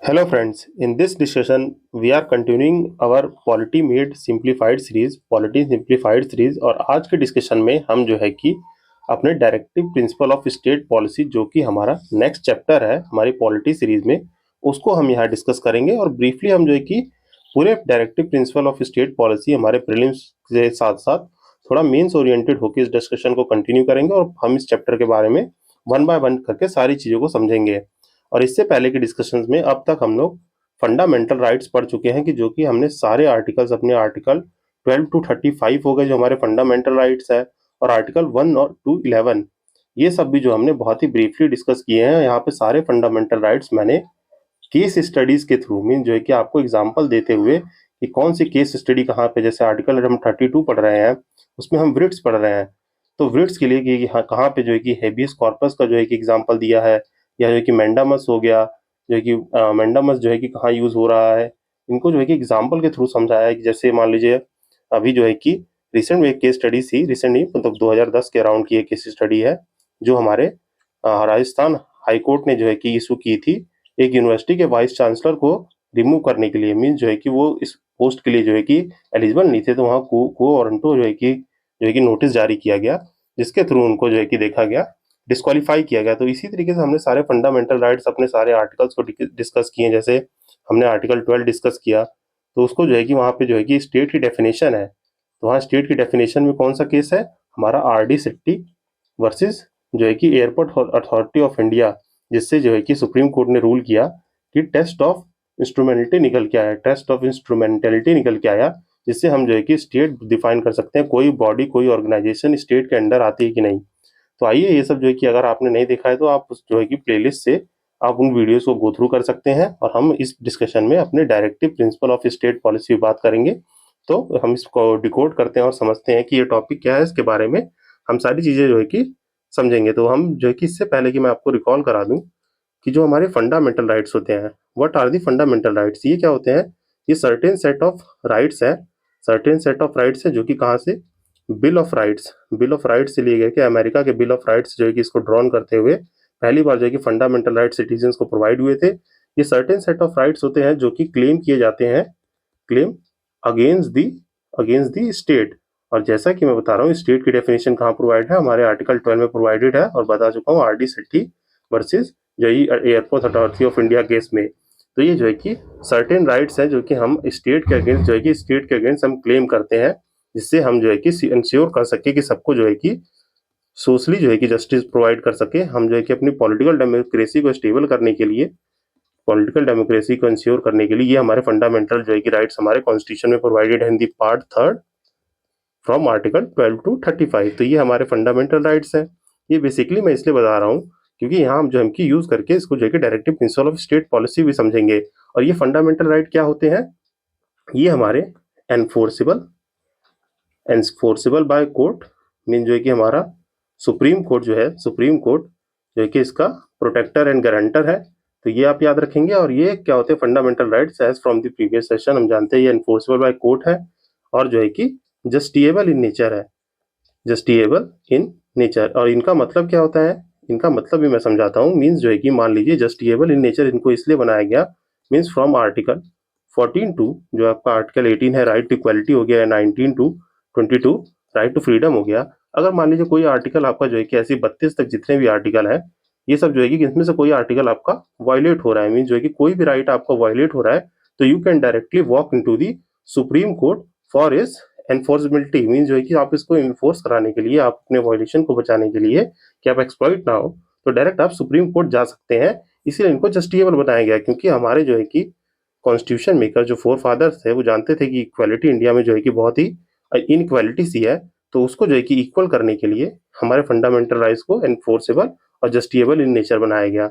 Hello friends, in this discussion we are continuing our Polity Made Simplified series, Polity Simplified series। और आज के discussion में हम जो है कि अपने directive principle of state policy जो कि हमारा नेक्स्ट चैप्टर है हमारी पॉलिटी सीरीज में, उसको हम यहाँ डिस्कस करेंगे। और ब्रीफली हम जो है कि पूरे directive principle of state policy हमारे प्रीलिम्स के साथ साथ थोड़ा मेंस ओरिएंटेड होकर इस डिस्कशन को कंटिन्यू करेंगे और हम इस चैप्टर के बारे में वन बाय वन करके सारी चीज़ों को समझेंगे। और इससे पहले के डिस्कशंस में अब तक हम लोग फंडामेंटल राइट्स पढ़ चुके हैं कि जो कि हमने सारे आर्टिकल्स अपने आर्टिकल 12 टू 35 हो गए जो हमारे फंडामेंटल राइट्स है, और आर्टिकल 1 और 2 11 ये सब भी जो हमने बहुत ही ब्रीफली डिस्कस किए हैं। यहाँ पे सारे फंडामेंटल राइट्स मैंने केस स्टडीज के थ्रू मीन जो है कि आपको एग्जांपल देते हुए कि कौन सी केस स्टडी कहाँ पे, जैसे आर्टिकल हम 32 पढ़ रहे हैं उसमें हम वृट्स पढ़ रहे हैं, तो वृट्स के लिए कि कहाँ पे जो है कि हेबियस कॉर्पस का जो है कि एग्जांपल दिया है, या जो है कि मैंडामस हो गया, जो है कि मैंडामस जो है कि कहाँ यूज हो रहा है, इनको जो है कि एग्जाम्पल के थ्रू समझाया है। कि जैसे मान लीजिए अभी जो है कि रिसेंट में एक केस स्टडी थी, रिसेंट नहीं मतलब 2010 के अराउंड की एक केस स्टडी है जो हमारे राजस्थान हाई कोर्ट ने जो है कि इशू की थी एक यूनिवर्सिटी के वाइस चांसलर को रिमूव करने के लिए। मीन जो है कि वो इस पोस्ट के लिए जो है कि एलिजिबल नहीं थे, तो वहाँ को वारंटो जो है कि नोटिस जारी किया गया, जिसके थ्रू उनको जो है कि देखा गया, डिस्क्वालीफाई किया गया। तो इसी तरीके से हमने सारे फंडामेंटल राइट्स अपने सारे आर्टिकल्स को डिस्कस किए। जैसे हमने आर्टिकल 12 डिस्कस किया, तो उसको जो है कि वहाँ पे जो है कि स्टेट की डेफिनेशन है, तो वहाँ स्टेट की डेफिनेशन में कौन सा केस है, हमारा RD सिटी वर्सेस जो है कि एयरपोर्ट अथॉरिटी ऑफ इंडिया, जिससे जो है कि सुप्रीम कोर्ट ने रूल किया कि टेस्ट ऑफ इंस्ट्रूमेंटलिटी निकल के आया, टेस्ट ऑफ इंस्ट्रूमेंटलिटी निकल के आया, जिससे हम जो है कि स्टेट डिफाइन कर सकते हैं कोई बॉडी कोई ऑर्गेनाइजेशन स्टेट के अंडर आती है कि नहीं। तो आइए ये सब जो है कि अगर आपने नहीं देखा है तो आप जो है कि प्लेलिस्ट से आप उन वीडियोस को गो थ्रू कर सकते हैं। और हम इस डिस्कशन में अपने directive principle of state policy की बात करेंगे। तो हम इसको डिकोड करते हैं और समझते हैं कि ये टॉपिक क्या है, इसके बारे में हम सारी चीज़ें जो है कि समझेंगे। तो हम जो है कि इससे पहले कि मैं आपको रिकॉल करा दूं कि जो हमारे फंडामेंटल राइट्स होते हैं, what are the fundamental rights, ये क्या होते हैं, ये सर्टेन सेट ऑफ राइट्स है, सर्टेन सेट ऑफ राइट्स है जो कि कहाँ से, बिल ऑफ राइट्स से लिए गए। कि अमेरिका के बिल ऑफ राइट्स जो है कि इसको ड्रॉन करते हुए पहली बार जो है कि फंडामेंटल राइट्स सिटीजन्स को प्रोवाइड हुए थे। ये सर्टेन सेट ऑफ राइट्स होते हैं जो कि क्लेम किए जाते हैं, क्लेम अगेंस्ट दी स्टेट। और जैसा कि मैं बता रहा हूँ स्टेट की डेफिनेशन कहाँ प्रोवाइड है, हमारे आर्टिकल 12 में प्रोवाइडेड है, और बता चुका हूँ RD सिटी वर्सेस जो airport authority of India case में। तो ये जो है कि सर्टेन राइट्स हैं जो कि हम स्टेट के अगेंस्ट जो है कि स्टेट के अगेंस्ट हम क्लेम करते हैं, जिससे हम जो है कि इंश्योर कर सके कि सबको जो है कि सोशली जो है कि जस्टिस प्रोवाइड कर सके। हम जो है कि अपनी पॉलिटिकल डेमोक्रेसी को स्टेबल करने के लिए, पॉलिटिकल डेमोक्रेसी को इंश्योर करने के लिए ये हमारे फंडामेंटल जो है कि राइट्स हमारे कॉन्स्टिट्यूशन में प्रोवाइडेड है in the part 3 from article 12 to 35। तो ये हमारे फंडामेंटल राइट्स हैं। ये बेसिकली मैं इसलिए बता रहा हूँ क्योंकि यहाँ हम जो है कि यूज करके इसको जो है कि directive principle of state policy भी समझेंगे। और ये फंडामेंटल राइट क्या होते हैं, ये हमारे enforceable enforceable by court, mean जो है कि हमारा सुप्रीम कोर्ट जो है, सुप्रीम कोर्ट जो है कि इसका प्रोटेक्टर एंड गारंटर है। तो ये आप याद रखेंगे। और ये क्या होते हैं, fundamental rights as from the previous session हम जानते हैं ये एनफोर्सेबल बाय कोर्ट है, और जो है कि जस्टिएबल इन नेचर है, जस्टिएबल इन नेचर। और इनका मतलब क्या होता है, इनका मतलब भी मैं समझाता हूँ। मीन्स जो है कि मान लीजिए जस्टिएबल इन नेचर इनको इसलिए बनाया गया, मीन्स फ्रॉम आर्टिकल 14 टू जो आपका आर्टिकल 18 है राइट टू इक्वालिटी हो गया, 19 टू 22 राइट टू फ्रीडम हो गया। अगर मान लीजिए कोई आर्टिकल आपका जो है कि ऐसी 32 तक जितने भी आर्टिकल है, ये सब जो है कि इसमें से कोई आर्टिकल आपका वायलेट हो रहा है, मीन जो है कि कोई भी राइट आपका वायलेट हो रहा है, तो you can directly walk into the supreme court for is एनफोर्सबिलिटी। Mean जो है कि आप इसको इन्फोर्स कराने के लिए, आप अपने वायलेशन को बचाने के लिए कि आप एक्सप्लॉइट ना हो, तो डायरेक्ट आप सुप्रीम कोर्ट जा सकते हैं। इसीलिए इनको जस्टिएबल बनाया गया, क्योंकि हमारे जो है कि कॉन्स्टिट्यूशन मेकर जो फोर फादर्स थे वो जानते थे कि इक्वालिटी इंडिया में जो है कि बहुत ही इनइक्वालिटी सी है, तो उसको जो है कि इक्वल करने के लिए हमारे फंडामेंटल राइट्स को एनफोर्सेबल और जस्टिएबल इन नेचर बनाया गया।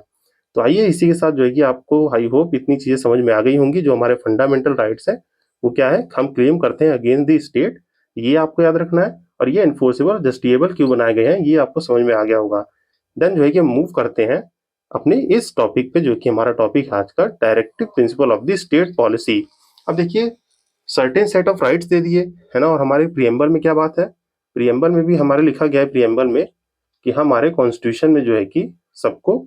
तो आइए इसी के साथ जो है कि आपको आई होप इतनी चीजें समझ में आ गई होंगी। जो हमारे फंडामेंटल राइट्स है वो क्या है, हम क्लेम करते हैं अगेंस्ट द स्टेट, ये आपको याद रखना है। और ये एनफोर्सेबल जस्टिएबल क्यों बनाए गए हैं ये आपको समझ में आ गया होगा। देन जो है कि हम मूव करते हैं अपने इस टॉपिक पे, जो कि हमारा टॉपिक है आज का, directive principle of the state policy. अब देखिए सर्टेन सेट ऑफ राइट्स दे दिए है ना, और हमारे प्रियम्बल में क्या बात है, प्रियम्बल में भी हमारे लिखा गया है प्रियम्बल में कि हमारे कॉन्स्टिट्यूशन में जो है कि सबको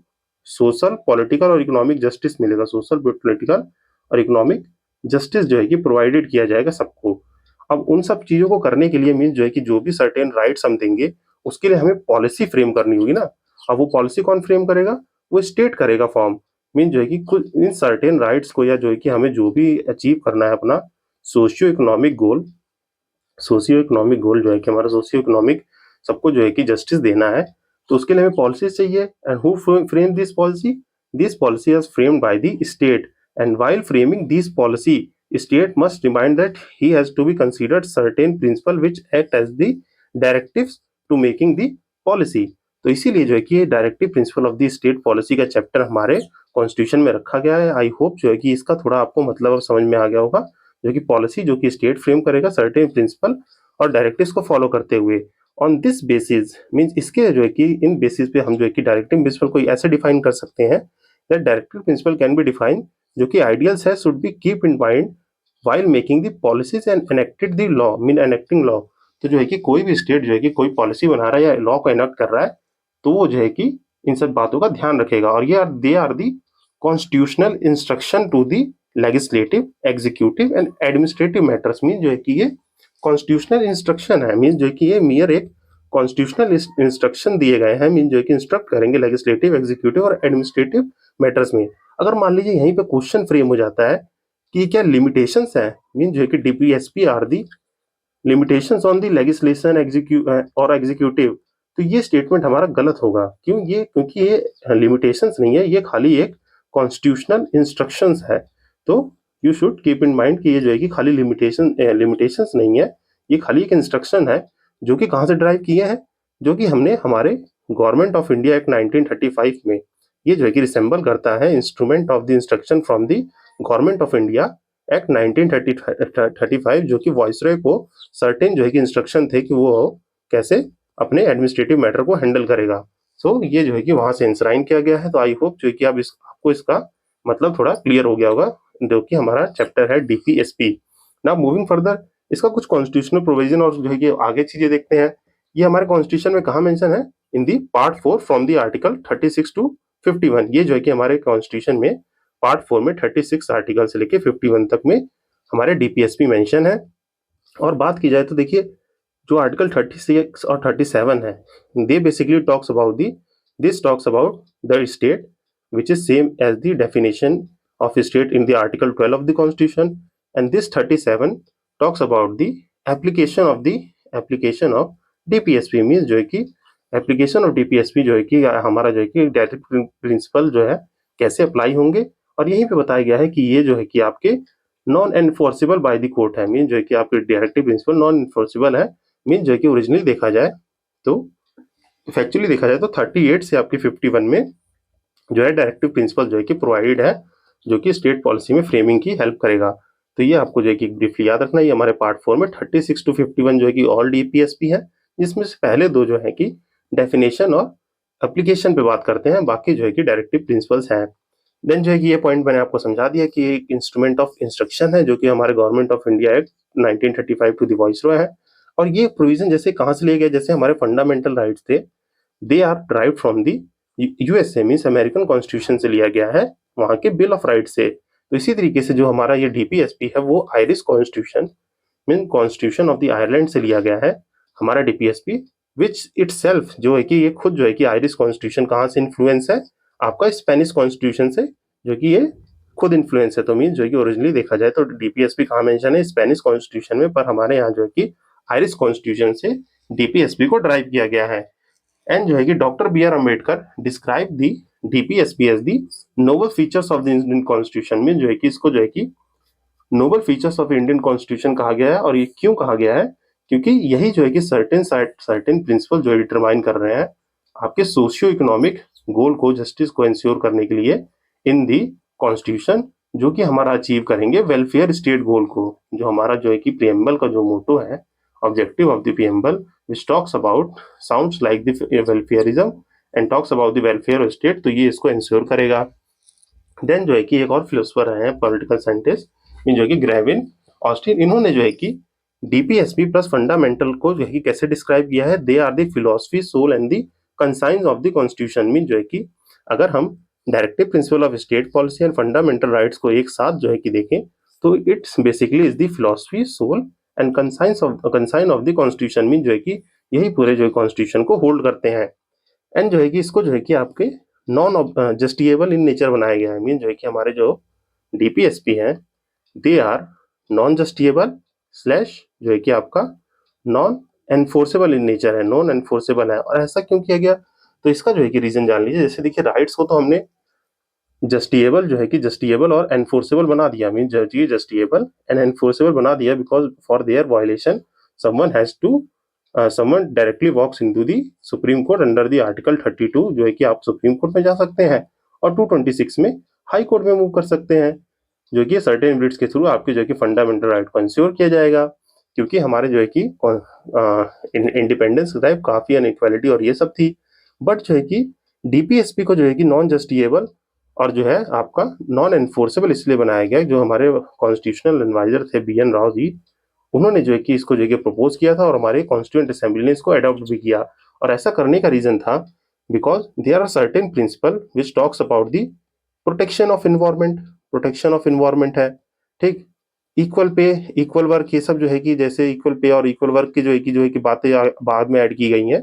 सोशल, पॉलिटिकल और इकोनॉमिक जस्टिस मिलेगा। सोशल, पॉलिटिकल और इकोनॉमिक जस्टिस जो है कि प्रोवाइडेड किया जाएगा सबको। अब उन सब चीजों को करने के लिए मीन जो है कि जो भी सर्टेन राइट्स हम देंगे उसके लिए हमें पॉलिसी फ्रेम करनी होगी ना। अब वो पॉलिसी कौन फ्रेम करेगा? वो स्टेट करेगा फॉर्म। मीन जो है कि कुछ इन सर्टेन राइट्स को या जो है कि हमें जो भी अचीव करना है अपना सोशियो इकोनॉमिक गोल, सोशियो इकोनॉमिक गोल जो है कि हमारा सोशियो इकोनॉमिक सबको जो है कि जस्टिस देना है, तो उसके लिए हमें पॉलिसी चाहिए। And who frame this policy? This policy is framed by the state, and while framing this policy state must remind that he has to be considered certain principle which act as the directives to making the policy. तो इसीलिए जो है कि ये directive principle of the state policy का chapter हमारे constitution में रखा गया है। आई होप जो है कि इसका थोड़ा आपको मतलब अब समझ में आ गया होगा। जो कि पॉलिसी जो कि स्टेट फ्रेम करेगा सर्टेन प्रिंसिपल और डायरेक्टिव्स को फॉलो करते हुए। ऑन दिस बेसिस मींस इसके जो है कि इन बेसिस पे हम जो है कि डायरेक्टिव प्रिंसिपल को ऐसे डिफाइन कर सकते हैं that directive principle can be define जो कि आइडियल्स है should be keep in mind while making the policies and enacted the law, mean enacting law. तो जो है कि कोई भी स्टेट जो है कि कोई पॉलिसी बना रहा है या लॉ को एनेक्ट कर रहा है तो वो जो है कि इन सब बातों का ध्यान रखेगा। और ये they are the constitutional instruction to the legislative, executive and administrative matters. Mean जो है कि ये कॉन्स्टिट्यूशनल इंस्ट्रक्शन है। मीन जो है कि ये मियर एक कॉन्स्टिट्यूशनल इंस्ट्रक्शन दिए गए हैं। मीन जो है कि इंस्ट्रक्ट करेंगे लेजिस्लेटिव, एग्जीक्यूटिव और एडमिनिस्ट्रेटिव मैटर्स में। अगर मान लीजिए यहीं पे क्वेश्चन फ्रेम हो जाता है कि क्या लिमिटेशंस है, मीन जो है कि DPSP are the limitations on the legislation और एग्जीक्यूटिव, तो ये स्टेटमेंट हमारा गलत होगा। क्यों? ये क्योंकि ये लिमिटेशंस नहीं है, ये खाली एक कॉन्स्टिट्यूशनल इंस्ट्रक्शंस है। तो you should keep in mind कि ये जो है कि खाली लिमिटेशंस नहीं है, ये खाली एक इंस्ट्रक्शन है जो कि कहाँ से ड्राइव किए हैं, जो कि हमने हमारे गवर्नमेंट ऑफ इंडिया एक्ट 1935 में, ये जो है कि रिसेंबल करता है instrument of the instruction from the government of India act 1935, जो कि वॉइसरॉय को सर्टेन जो है कि इंस्ट्रक्शन थे कि वो कैसे अपने एडमिनिस्ट्रेटिव मैटर को हैंडल करेगा। सो ये जो है कि वहां से इंश्राइन किया गया है। तो आई होप जो है कि आपको इसका मतलब थोड़ा क्लियर हो गया होगा, जो कि हमारा चैप्टर है डीपीएसपी। नाउ मूविंग फर्दर, इसका कुछ कॉन्स्टिट्यूशनल प्रोविजन और जो है कि आगे चीजें देखते हैं। ये हमारे कॉन्स्टिट्यूशन में कहाँ मेंशन है? In the part 4 from the article 36 to 51। ये जो है कि हमारे कॉन्स्टिट्यूशन में पार्ट 4 में 36 आर्टिकल से लेके 51 तक में हमारे डीपीएसपी मेंशन है। और बात की जाए तो देखिए जो आर्टिकल 36 और 37 है, they basically talks about the state which is same as the definition of state in the article 12 of the constitution, and this 37 talks about the application of DPSP। means जो है कि एप्लीकेशन ऑफ डीपीएसपी जो है कि हमारा जो है कि डायरेक्टिव प्रिंसिपल जो है कैसे अप्लाई होंगे। और यहीं पे बताया गया है कि ये जो है कि आपके non enforceable by the court है। मीन जो है कि आपके डायरेक्टिव प्रिंसिपल नॉन एनफोर्सेबल है। मीन जो है कि ओरिजिनली देखा जाए तो फैक्चुअली देखा जाए तो 38 से आपकी 51 में जो है डायरेक्टिव प्रिंसिपल जो है कि प्रोवाइडेड है, जो कि स्टेट पॉलिसी में फ्रेमिंग की हेल्प करेगा। तो ये आपको जो है कि ब्रीफली याद रखना है। ये हमारे पार्ट 4 में 36 टू 51 जो है कि ऑल डीपीएसपी है, जिसमें से पहले दो जो है कि डेफिनेशन और एप्लीकेशन पे बात करते हैं, बाकी जो है कि डायरेक्टिव प्रिंसिपल्स हैं। देन जो है कि ये पॉइंट मैंने आपको समझा दिया कि एक इंस्ट्रूमेंट ऑफ इंस्ट्रक्शन है जो कि हमारे government of India act 1935 to the viceroy है। और ये प्रोविजन जैसे कहाँ से लिए गए, जैसे हमारे फंडामेंटल राइट्स थे, they are derived from the USA means American constitution से लिया गया है, वहां के बिल ऑफ राइट से। तो इसी तरीके से जो हमारा ये डीपीएसपी है वो Irish constitution mean constitution of the Ireland से लिया गया है हमारा डीपीएसपी, विच इटसेल्फ जो है कि ये खुद जो है कि आयरिश कॉन्स्टिट्यूशन कहाँ से इन्फ्लुएंस है? आपका स्पेनिश कॉन्स्टिट्यूशन से, जो कि ये खुद इन्फ्लुएंस है। तो मीन जो है कि ओरिजिनली देखा जाए तो डीपीएसपी कहाँ मेंशन है? स्पेनिश कॉन्स्टिट्यूशन में, पर हमारे यहाँ जो है कि आयरिश कॉन्स्टिट्यूशन से डीपीएसपी को ड्राइव किया गया है। एंड जो है कि doctor B R Ambedkar describe the DPSP as the noble features of the Indian constitution. में जो है कि इसको जो है कि noble features of Indian constitution कहा गया है। और ये क्यों कहा गया है? क्योंकि यही जो है कि सर्टेन प्रिंसिपल जो डिटरमाइन कर रहे हैं आपके सोशियो इकोनॉमिक गोल को, जस्टिस को इंश्योर करने के लिए इन दी कॉन्स्टिट्यूशन, जो कि हमारा अचीव करेंगे वेलफेयर स्टेट गोल को। जो हमारा जो है कि प्रियम्बल का जो मोटो है, objective of the preamble which talks about sounds like the welfareism and talks about the welfare of state, तो ये इसको इंश्योर करेगा। देन जो है कि एक और फिलोसफर हैं पॉलिटिकल साइंटिस्ट जो है कि ग्रेविन ऑस्टिन, इन्होंने जो है कि डीपीएसपी प्लस फंडामेंटल को जो है कि कैसे डिस्क्राइब किया है? They are the philosophy, soul and the conscience of the constitution. Mean जो है कि अगर हम directive principle of state policy and fundamental rights को एक साथ जो है कि देखें तो it's basically is the philosophy soul and conscience of the constitution mean जो है कि यही पूरे जो है कॉन्स्टिट्यूशन को होल्ड करते हैं। एंड जो है कि इसको जो है कि आपके नॉन जस्टिएबल इन नेचर बनाया गया है। मीन जो है कि हमारे जो डीपीएसपी हैं दे आर नॉन जस्टिएबल स्लैश जो है कि आपका नॉन एनफोर्सेबल इन नेचर है, नॉन एनफोर्सेबल है। और ऐसा क्यों किया गया, तो इसका जो है कि रीजन जान लीजिए। जैसे देखिए राइट्स को तो हमने जस्टिएबल जो है कि जस्टिएबल और एनफोर्सेबल बना दिया, मीन जस्टिएबल एंड एनफोर्सेबल बना दिया because for their violation someone has to someone directly walks into the supreme court under the article 32 जो है कि आप सुप्रीम कोर्ट में जा सकते हैं और 226 में हाई कोर्ट में मूव कर सकते हैं, जो कि सर्टेन रिट्स के थ्रू आपके जो है कि फंडामेंटल राइट को इंश्योर किया जाएगा। क्योंकि हमारे जो है कि इंडिपेंडेंस टाइप काफी अनइक्वालिटी और ये सब थी, बट जो है कि डीपीएसपी को जो है कि नॉन जस्टिएबल और जो है आपका नॉन एनफोर्सेबल इसलिए बनाया गया। जो हमारे कॉन्स्टिट्यूशनल एडवाइजर थे BN राव जी, उन्होंने जो है कि इसको जो है कि प्रपोज किया था और हमारे कॉन्स्टिट्यूएंट असेंबली ने इसको अडॉप्ट भी किया। और ऐसा करने का रीजन था because there are certain principle which talks about the protection of environment, protection of environment है, ठीक। इक्वल पे, इक्वल वर्क, ये सब जो है कि जैसे इक्वल पे और इक्वल वर्क की जो है कि बातें बाद में ऐड की गई हैं।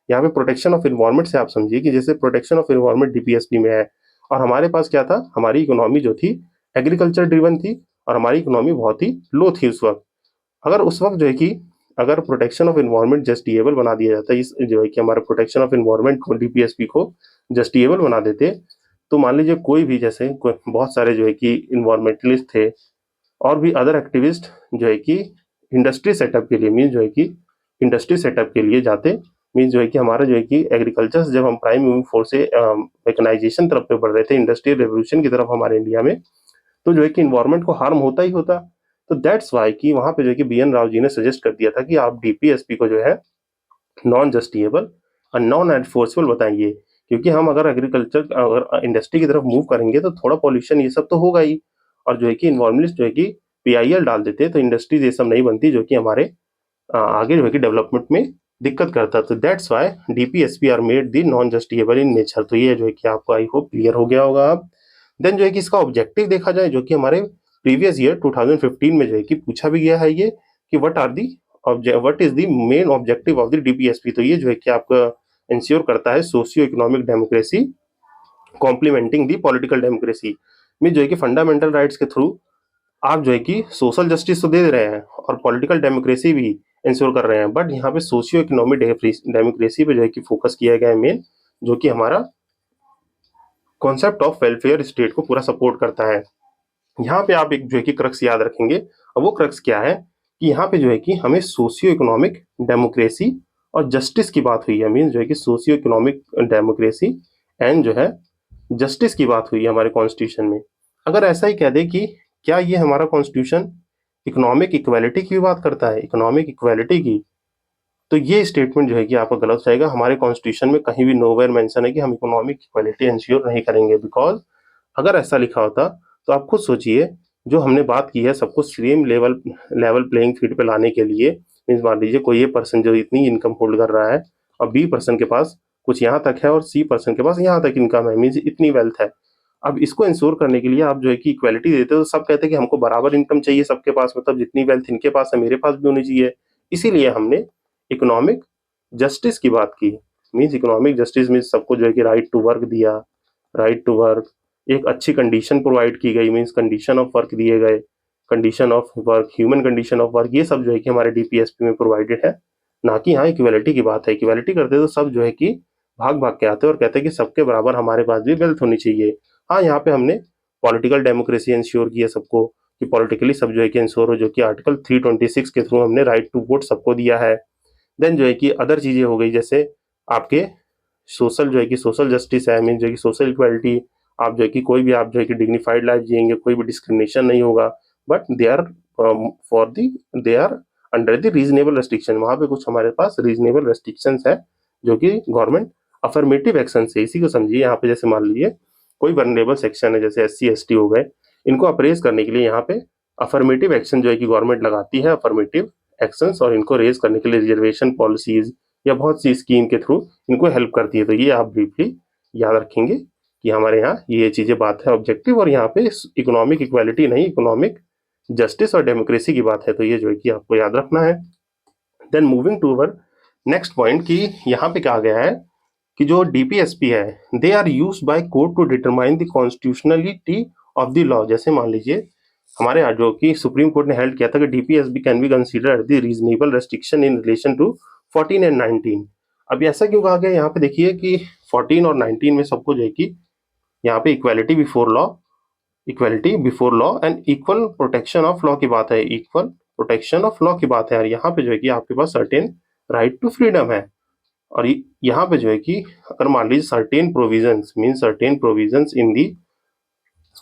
यहाँ पे प्रोटेक्शन ऑफ इन्वायरमेंट से आप समझिए कि जैसे प्रोटेक्शन ऑफ इन्वायरमेंट डीपीएसपी में है और हमारे पास क्या था, हमारी इकोनॉमी जो थी एग्रीकल्चर ड्रिवन थी और हमारी इकोनॉमी बहुत ही लो थी उस वक्त। अगर उस वक्त जो है कि अगर प्रोटेक्शन ऑफ इन्वायरमेंट जस्टिएबल बना दिया जाता है, इस जो है कि हमारे प्रोटेक्शन ऑफ इन्वायरमेंट को डीपीएसपी को जस्टिएबल बना देते, तो मान लीजिए कोई भी जैसे बहुत सारे जो है कि इन्वायरमेंटलिस्ट थे और भी अदर एक्टिविस्ट जो है कि इंडस्ट्री सेटअप के लिए मीन जो है कि इंडस्ट्री सेटअप के लिए जाते, मीन जो है कि हमारा जो है कि एग्रीकल्चर जब हम प्राइम मूविंग फोर्स से मैकेनाइजेशन तरफ पे बढ़ रहे थे, इंडस्ट्रियल रेवोल्यूशन की तरफ हमारे इंडिया में, तो जो है कि इन्वायरमेंट को हार्म होता ही होता। तो दैट्स वाई कि वहां पे जो है कि BN राव जी ने सजेस्ट कर दिया था कि आप डीपीएसपी को जो है नॉन जस्टिएबल और नॉन एनफोर्सेबल बताइए। क्योंकि हम अगर एग्रीकल्चर अगर इंडस्ट्री की तरफ मूव करेंगे तो थोड़ा पॉल्यूशन ये सब तो होगा ही, और जो है कि इन्वायरमेंटलिस्ट जो है कि PIL डाल देते तो इंडस्ट्रीज ये सब नहीं बनती, जो कि हमारे आगे जो है कि डेवलपमेंट में दिक्कत करता। तो that's why DPSP are made the non justiciable in nature. तो ये जो है कि आपको आई होप क्लियर हो गया होगा अब। देन जो है कि इसका ऑब्जेक्टिव देखा जाए, जो कि हमारे प्रीवियस ईयर 2015 में जो है कि पूछा भी गया है ये कि what is the main objective of the DPSP. तो ये जो है कि आपका इंश्योर करता है socio economic democracy complementing the political democracy में, जो है कि फंडामेंटल राइट्स के थ्रू आप जो है कि सोशल जस्टिस तो दे रहे हैं और पॉलिटिकल डेमोक्रेसी भी इंश्योर कर रहे हैं, बट यहाँ पे सोशियो इकोनॉमिक डेमोक्रेसी पे जो है कि फोकस किया गया है मेन, जो कि हमारा कॉन्सेप्ट ऑफ वेलफेयर स्टेट को पूरा सपोर्ट करता है। यहाँ पे आप एक जो है कि क्रक्स याद रखेंगे, और वो क्रक्स क्या है कि यहाँ पे जो है कि हमें सोशियो इकोनॉमिक डेमोक्रेसी और जस्टिस की बात हुई है। मीन जो है कि सोशियो इकोनॉमिक डेमोक्रेसी एंड जो है जस्टिस की बात हुई है हमारे कॉन्स्टिट्यूशन में। अगर ऐसा ही कह दे कि क्या ये हमारा कॉन्स्टिट्यूशन इकोनॉमिक इक्वालिटी की भी बात करता है, इकोनॉमिक इक्वालिटी की, तो ये स्टेटमेंट जो है कि आपका गलत जाएगा। हमारे कॉन्स्टिट्यूशन में कहीं भी नोवेयर मेंशन है कि हम इकोनॉमिक इक्वालिटी इंश्योर नहीं करेंगे, बिकॉज अगर ऐसा लिखा होता तो आप खुद सोचिए, जो हमने बात की है सबको सेम लेवल प्लेइंग फील्ड पे लाने के लिए, मीन्स मान लीजिए कोई ये पर्सन जो इतनी इनकम होल्ड कर रहा है और बी पर्सन के पास कुछ यहाँ तक है और सी पर्सन के पास यहाँ तक इनकम है, मीन्स इतनी वेल्थ है। अब इसको इंश्योर करने के लिए आप जो है कि इक्वालिटी देते हो, तो सब कहते हैं कि हमको बराबर इनकम चाहिए सबके पास, मतलब जितनी वेल्थ इनके पास है मेरे पास भी होनी चाहिए। इसीलिए हमने इकोनॉमिक जस्टिस की बात की। मीन्स इकोनॉमिक जस्टिस मीन्स सबको जो है कि राइट टू वर्क दिया, राइट टू वर्क, एक अच्छी कंडीशन प्रोवाइड की गई, मीन्स कंडीशन ऑफ वर्क दिए गए, condition of work, human condition of work, ये सब जो है कि हमारे डीपीएसपी में प्रोवाइडेड है। ना कि हाँ इक्वालिटी की बात है, इक्वालिटी करते तो सब जो है कि भाग भाग के आते और कहते हैं कि सबके बराबर हमारे पास भी वेल्थ होनी चाहिए। हाँ यहाँ पे हमने पॉलिटिकल डेमोक्रेसी इंश्योर की है सबको, कि पॉलिटिकली सब जो है कि इंश्योर हो, जो कि आर्टिकल 326 के थ्रू हमने राइट टू वोट सबको दिया है। देन जो है कि अदर चीजें हो गई, जैसे आपके सोशल जो है कि सोशल जस्टिस है, मीन जो है कि सोशल इक्वालिटी, आप जो है कि कोई भी आप जो है कि डिग्निफाइड लाइफ जिएंगे, कोई भी डिस्क्रिमिनेशन नहीं होगा, but they are for the they are under the reasonable restriction. वहां पे कुछ हमारे पास रीजनेबल रेस्ट्रिक्शंस है जो कि गवर्नमेंट अफर्मेटिव एक्शन से, इसी को समझिए। यहाँ पे जैसे मान लीजिए कोई वनरेबल सेक्शन है जैसे SC ST हो गए, इनको अप्रेज करने के लिए यहाँ पे अफर्मेटिव एक्शन जो है कि गवर्नमेंट लगाती है, अफर्मेटिव एक्शंस, और इनको रेज करने के लिए रिजर्वेशन पॉलिसीज या बहुत सी स्कीम के थ्रू इनको हेल्प करती है। तो ये आप ब्रीफली याद रखेंगे कि हमारे यहाँ ये चीज़ें बात है ऑब्जेक्टिव, और यहाँ पे इकोनॉमिक इक्वालिटी नहीं, इकोनॉमिक जस्टिस और डेमोक्रेसी की बात है। तो ये जो है कि आपको याद रखना है। Then moving to our next point कि यहाँ पे कहा गया है कि जो डीपीएसपी है they are use by court to determine the constitutionality of the law. जैसे मान लीजिए हमारे यहाँ जो कि सुप्रीम कोर्ट ने हेल्ड किया था कि DPSP can be consider the reasonable restriction in relation to 14 and 19। अब ऐसा क्यों कहा गया यहाँ पे देखिए कि 14 और 19 में सबको जो है कि यहाँ पे equality before law and equal protection of law की बात है, इक्वल प्रोटेक्शन ऑफ लॉ की बात है। और यहाँ पे जो है कि आपके पास सर्टेन राइट टू फ्रीडम है। और यहाँ पे जो है कि अगर मान लीजिए सर्टेन प्रोविजंस इन दी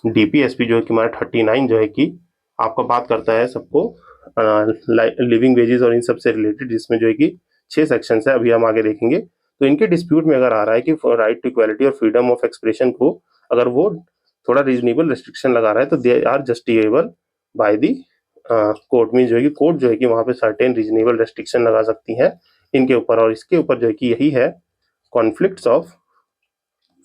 डीपीएसपी जो है कि हमारा 39 जो है कि आपका बात करता है सबको लिविंग वेजेस और इन सब से रिलेटेड, जिसमें जो है कि 6 सेक्शंस है, अभी हम आगे देखेंगे। तो इनके डिस्प्यूट में अगर आ रहा है कि राइट टू इक्वालिटी और फ्रीडम ऑफ एक्सप्रेशन को अगर वो थोड़ा रीजनेबल रेस्ट्रिक्शन लगा रहा है तो they are justifiable by the court में, जो है कि कोर्ट जो है कि वहाँ पे सर्टेन रीजनेबल रेस्ट्रिक्शन लगा सकती है इनके ऊपर। और इसके ऊपर जो है कि यही है conflicts of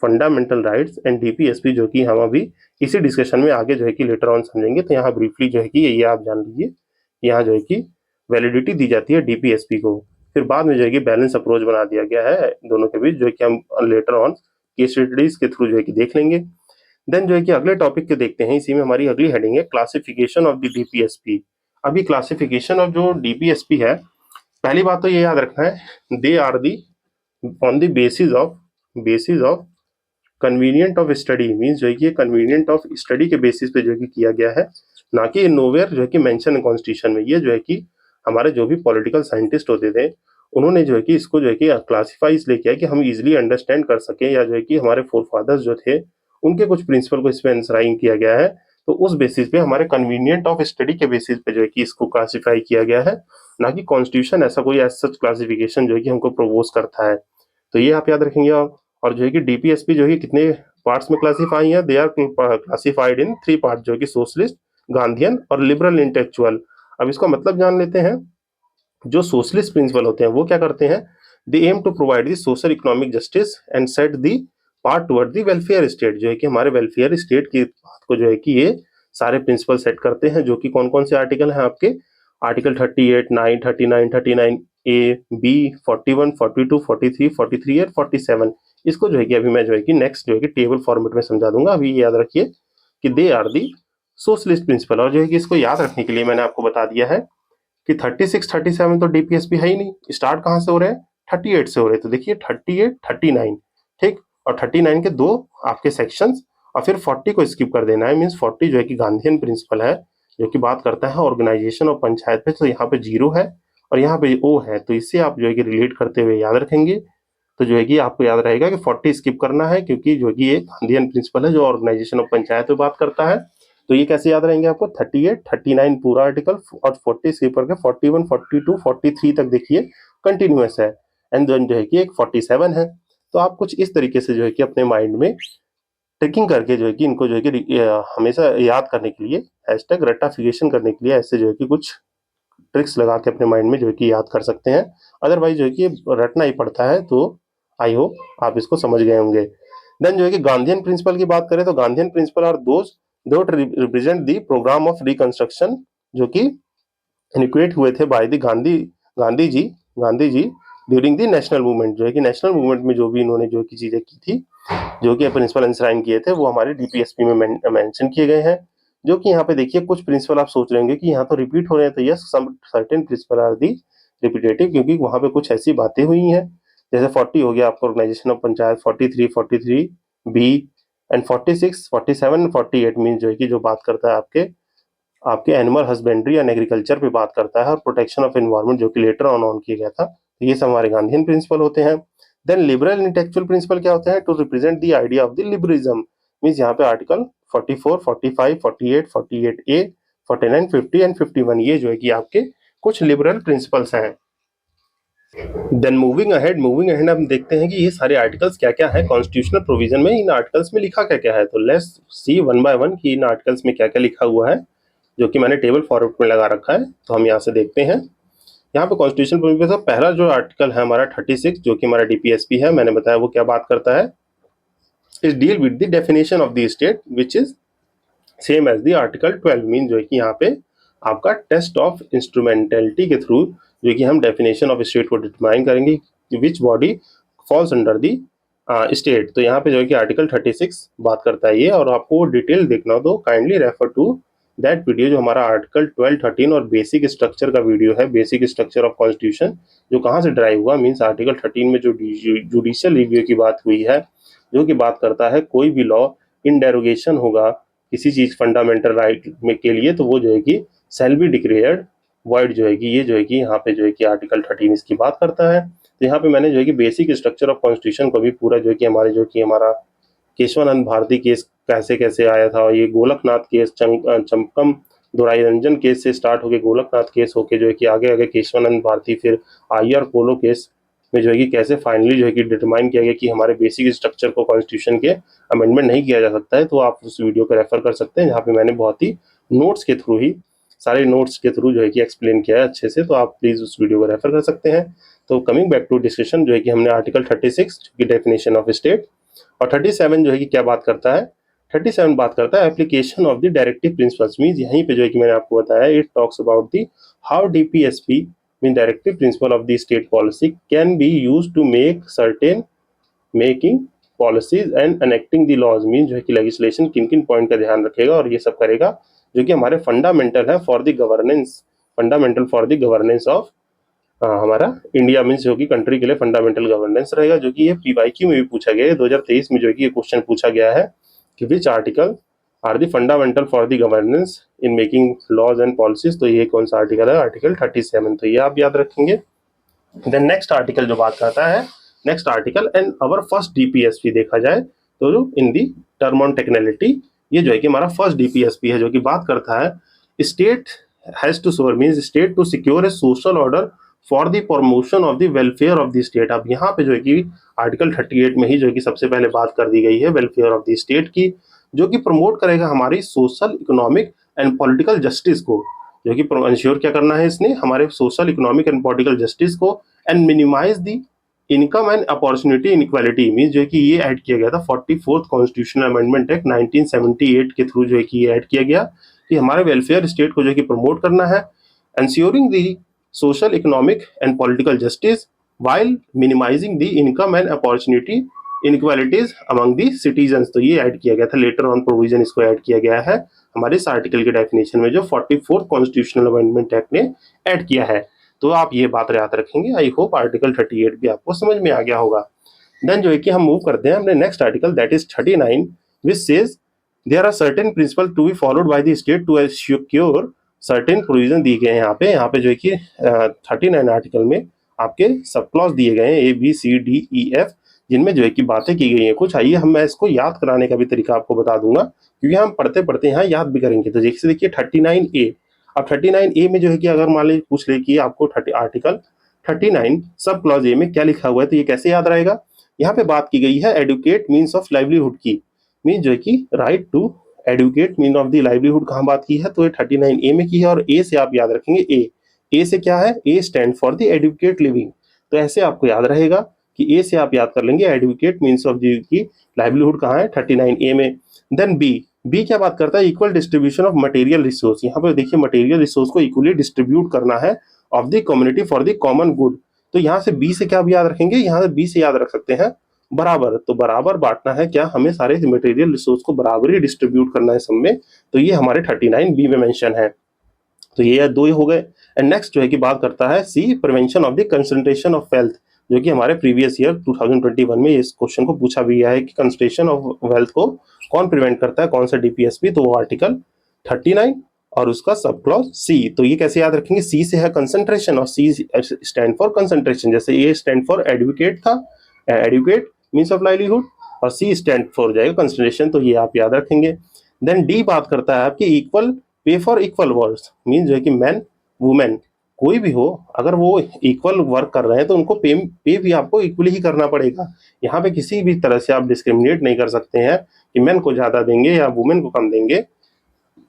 fundamental rights and DPSP, जो कि हम अभी इसी डिस्कशन में आगे जो है कि लेटर ऑन समझेंगे। तो यहाँ ब्रीफली जो है कि ये आप जान लीजिए, यहाँ जो है कि वैलिडिटी दी जाती है डीपीएसपी को। फिर बाद में जो है कि बैलेंस अप्रोच बना दिया गया है दोनों के बीच, जो है कि हम लेटर ऑन केस स्टडीज के थ्रू जो है कि देख लेंगे। देन जो है कि अगले टॉपिक के देखते हैं, इसी में हमारी अगली हेडिंग है क्लासिफिकेशन ऑफ द डीपीएसपी। अभी क्लासिफिकेशन ऑफ जो डीपीएसपी है, पहली बात तो ये याद रखना है they are the on the basis of convenient of study, means जो है कि कन्वीनियंट ऑफ स्टडी के बेसिस पे जो है कि किया गया है, ना कि नोवेयर जो है कि मेंशन कॉन्स्टिट्यूशन में। ये जो है कि हमारे जो भी पॉलिटिकल साइंटिस्ट होते थे उन्होंने जो है कि इसको जो है कि क्लासीफाई इसलिए किया कि हम इजीली अंडरस्टैंड कर सकें, या जो है कि हमारे फोर फादर्स जो थे उनके कुछ प्रिंसिपल को इसमें एंसराइन किया गया है। तो उस बेसिस पे हमारे कन्वीनियंट ऑफ स्टडी के बेसिस पे जो है कि इसको क्लासीफाई किया गया है, ना कि कॉन्स्टिट्यूशन ऐसा कोई एज सच क्लासिफिकेशन जो है कि हमको प्रपोज करता है। तो ये आप याद रखेंगे। और जो है कि डीपीएसपी जो है कितने पार्ट्स में क्लासीफाई है, they are classified in 3 part, जो कि सोशलिस्ट, गांधीयन और लिबरल इंटेलेक्चुअल। अब इसका मतलब जान लेते हैं। जो सोशलिस्ट प्रिंसिपल होते हैं वो क्या करते हैं, they aim to provide the social economic justice and set the part toward the welfare state, जो है कि हमारे वेलफेयर स्टेट की बात को जो है कि ये सारे प्रिंसिपल सेट करते हैं, जो कि कौन कौन से आर्टिकल हैं आपके, आर्टिकल 38, 9, 39, 39 ए, बी, 41, 42, 43, 43 और 47। इसको जो है कि अभी मैं जो है कि नेक्स्ट जो है कि टेबल फॉर्मेट में समझा दूंगा। अभी याद रखिए कि they are the socialist principle. और जो है कि इसको याद रखने के लिए मैंने आपको बता दिया है कि 36, 37 तो डीपीएसपी है ही नहीं, स्टार्ट कहाँ से हो रहे हैं, 38 से हो रहे हैं। तो देखिए 38, 39, ठीक, और 39 के 2 आपके सेक्शंस, और फिर 40 को स्किप कर देना है। मीन्स 40 जो है कि गांधीयन प्रिंसिपल है, जो कि बात करता है ऑर्गेनाइजेशन और पंचायत पे। तो यहाँ पे 0 है और यहाँ पे O है, तो इससे आप जो है कि रिलेट करते हुए याद रखेंगे। तो जो है कि आपको याद रहेगा कि 40 स्किप करना है, क्योंकि जो कि एक गांधीयन प्रिंसिपल है जो ऑर्गेनाइजेशन ऑफ पंचायत पे बात करता है। तो ये कैसे याद रहेंगे आपको, 38, 39 पूरा आर्टिकल और 40 स्किप करके 41, 42, 43 तक देखिए कंटिन्यूअस है। एंड देन जो है कि एक 47 है। तो आप कुछ इस तरीके से जो है कि अपने माइंड में ट्रिकिंग करके जो है कि इनको जो है कि हमेशा याद करने के लिए हैशटैग रट्टाफिकेशन करने के लिए ऐसे जो है कि कुछ ट्रिक्स लगा के अपने माइंड में जो है कि याद कर सकते हैं। अदरवाइज जो है कि रटना ही पड़ता है। तो आई होप आप इसको समझ गए होंगे। देन जो है कि गांधीयन प्रिंसिपल की बात करें तो Gandhian principle are those that represent the program of reconstruction, जो कि इनिक्वेट हुए थे by the Gandhi ji during the national movement. जो है कि नेशनल मूवमेंट में जो भी इन्होंने जो की चीजें की थी, जो कि प्रिंसिपल इंश्राइन किए थे, वो हमारे डीपीएसपी में मेंशन किए गए हैं। जो कि यहाँ पे देखिए कुछ प्रिंसिपल आप सोच रहे होंगे कि यहाँ तो रिपीट हो रहे हैं, तो yes some certain principle are the repetitive, क्योंकि वहाँ पे कुछ ऐसी बातें हुई हैं। जैसे 40 हो गया आपका organisation of panchayat, 43 B, and 46, 47, 48 mean जो है कि जो बात करता है आपके आपके एनिमल हस्बेंड्री एंड एग्रीकल्चर पे बात करता है, और प्रोटेक्शन ऑफ एनवायरनमेंट जो कि लेटर ऑन किया गया था। तो ये सब हमारे गांधीयन प्रिंसिपल होते हैं। देन लिबरल इंटेलेक्चुअल प्रिंसिपल क्या होते हैं, to represent the idea of the liberalism. Means यहाँ पे आर्टिकल 44, 45, 48, 48A, 49, 50 एंड 51 ये जो है कि आपके कुछ लिबरल प्रिंसिपल्स हैं। देन मूविंग अहेड हम देखते हैं कि ये सारे आर्टिकल्स क्या क्या है कॉन्स्टिट्यूशनल प्रोविजन में, इन आर्टिकल्स में लिखा क्या क्या है। तो let's see one by one कि इन आर्टिकल्स में क्या क्या लिखा हुआ है, जो कि मैंने टेबल फॉर्मेट में लगा रखा है। तो हम यहाँ से देखते हैं। यहाँ पे कॉन्स्टिट्यूशन प्रोविजन का पहला जो आर्टिकल है हमारा 36, जो कि हमारा डीपीएसपी है, मैंने बताया वो क्या बात करता है, is deal with the definition of the state which is same as the article 12। Mean जो है कि यहाँ पे आपका टेस्ट ऑफ इंस्ट्रूमेंटेलिटी के थ्रू जो कि हम डेफिनेशन ऑफ स्टेट को डिटरमाइन करेंगे which body falls under the state. तो यहाँ पे जो है कि आर्टिकल 36 बात करता है ये, और आपको डिटेल देखना हो तो kindly refer to that video जो हमारा आर्टिकल 12, 13 और बेसिक स्ट्रक्चर का वीडियो है, बेसिक स्ट्रक्चर ऑफ कॉन्स्टिट्यूशन, जो कहाँ से ड्राइव हुआ। मीन्स आर्टिकल 13 में जो जुडिशियल रिव्यू की बात हुई है, जो कि बात करता है कोई भी लॉ इन डेरोगेशन होगा किसी चीज फंडामेंटल राइट में के लिए, तो वो जो है कि शैल बी डिक्लेयर्ड वॉइड जो है कि ये जो है कि यहाँ पे जो है कि आर्टिकल 13 इसकी बात करता है। तो यहाँ पे मैंने जो है कि बेसिक स्ट्रक्चर ऑफ कॉन्स्टिट्यूशन को भी पूरा जो है कि हमारा केशवानंद भारती केस कैसे कैसे आया था, ये गोलकनाथ केस, चंपकम दोराई रंजन केस से स्टार्ट होके गोलकनाथ केस होके जो है कि आगे आगे केशवानंद भारती, फिर आईआर पोलो केस में जो है कि कैसे फाइनली जो है कि डिटरमाइन किया गया कि हमारे बेसिक स्ट्रक्चर को कॉन्स्टिट्यूशन के अमेंडमेंट नहीं किया जा सकता है। तो आप उस वीडियो को रेफर कर सकते हैं, जहाँ पे मैंने बहुत ही नोट्स के थ्रू ही सारे नोट्स के थ्रू जो है कि एक्सप्लेन किया है अच्छे से, तो आप प्लीज उस वीडियो को रेफर कर सकते हैं। तो कमिंग बैक टू डिस्कशन, जो है कि हमने आर्टिकल 36 की डेफिनेशन ऑफ स्टेट, और 37 जो है कि क्या बात करता है, 37 बात करता है application of the directive principles. Means यहीं पे जो है कि मैंने आपको बताया, it talks about the how DPSP mean directive principle of the state policy can be used to make certain making policies and enacting the laws. Mean जो है कि लेजिस्लेशन किन किन पॉइंट का ध्यान रखेगा और ये सब करेगा, जो कि हमारे फंडामेंटल है for the governance, fundamental for the governance of हमारा इंडिया। मीन्स जो कि कंट्री के लिए फंडामेंटल गवर्नेंस रहेगा, जो कि ये पीवाईक्यू में भी पूछा गया है 2023 में, जो कि ये क्वेश्चन पूछा गया है कि which article are the fundamental for the governance in making laws and policies. तो ये कौन सा आर्टिकल है, आर्टिकल 37। तो ये आप याद रखेंगे। देन नेक्स्ट आर्टिकल जो बात करता है, next article and our first DPSP देखा जाए तो जो इन दी टर्म ऑन टेक्निकलिटी, ये जो है कि हमारा फर्स्ट डीपीएसपी है, जो कि बात करता है state has to soar means state to secure a social order for the promotion of the welfare of the state. अब यहाँ पे जो है कि आर्टिकल 38 में ही जो है कि सबसे पहले बात कर दी गई है वेलफेयर ऑफ द स्टेट की, जो कि प्रमोट करेगा हमारी social economic and political justice को, जो कि इंश्योर क्या करना है इसने, हमारे social economic and political justice को, and minimise the income and opportunity inequality. Means जो है कि ये ऐड किया गया था 44th कॉन्स्टिट्यूशनल अमेंडमेंट एक्ट 1978 के थ्रू, जो है कि ये ऐड किया गया कि हमारे वेलफेयर स्टेट को जो है कि प्रमोट करना है, ensuring the social, economic and political justice while minimizing the income and opportunity inequalities among the citizens। तो ये ऐड किया गया था, लेटर ऑन प्रोविजन इसको ऐड किया गया है हमारे इस आर्टिकल के डेफिनेशन में, जो 44th कॉन्स्टिट्यूशनल अमेंडमेंट एक्ट ने ऐड किया है। तो आप ये बात याद रखेंगे। आई होप आर्टिकल 38 भी आपको समझ में आ गया होगा। देन जो है कि हम मूव करते हैं अपने next article, that is 39, which says there are certain principle to be followed by the state to secure certain provision दिए गए हैं। यहाँ पे जो है कि 39 आर्टिकल में आपके सब क्लॉज दिए गए हैं ABCDEF, जिनमें जो है कि बातें की गई हैं कुछ। आइए हम मैं इसको याद कराने का भी तरीका आपको बता दूंगा, क्योंकि हम पढ़ते पढ़ते यहाँ याद भी करेंगे। तो जैसे देखिए 39A, अब 39A में जो है कि अगर मान लीजिए पूछ ले कि आपको आर्टिकल 39 सब क्लॉज ए में क्या लिखा हुआ है, तो ये कैसे याद रहेगा। यहाँ पे बात की गई है एडुकेट मीन्स ऑफ लाइवलीहुड की, मीन जो है कि right to adequate mean of the livelihood कहाँ बात की है, तो ये 39A में की है। और ए से आप याद रखेंगे, ए से क्या है, A stand for the educate living. तो ऐसे आपको याद रहेगा कि ए से आप याद कर लेंगे adequate means of the livelihood कहाँ है, 39A में। देन बी क्या बात करता है, equal distribution of material resource. यहाँ पर देखिए मटेरियल रिसोर्स को इक्वली डिस्ट्रीब्यूट करना है of the community for the common good. तो यहाँ से बी से क्या भी याद रखेंगे, यहाँ से बी से याद रख सकते हैं बराबर। तो बराबर बांटना है क्या, हमें सारे मटेरियल रिसोर्स को बराबर ही डिस्ट्रीब्यूट करना है सब में। तो ये हमारे 39B में मेंशन है। तो ये दो ही हो गए। एंड नेक्स्ट जो है कि बात करता है C, prevention of the concentration of wealth, जो कि हमारे प्रीवियस ईयर 2021 में इस क्वेश्चन को पूछा भी गया है कि कंसंट्रेशन ऑफ वेल्थ को कौन प्रिवेंट करता है, कौन सा डीपीएसपी, तो वो आर्टिकल 39 और उसका सब क्लॉज सी। तो ये कैसे याद रखेंगे, सी से है कंसंट्रेशन और सी स्टैंड फॉर कंसंट्रेशन। जैसे ए स्टैंड फॉर एडवोकेट था, एडुकेट मीन्स ऑफ लाइवलीहुड, और सी स्टैंड फॉर जाएगा कंसंट्रेशन। तो ये आप याद रखेंगे। देन डी बात करता है आपकी equal pay for equal work, mean जो है कि मैन वुमेन कोई भी हो, अगर वो इक्वल वर्क कर रहे हैं तो उनको पे भी आपको इक्वली ही करना पड़ेगा। यहाँ पे किसी भी तरह से आप डिस्क्रिमिनेट नहीं कर सकते हैं कि मैन को ज्यादा देंगे या वुमेन को कम देंगे।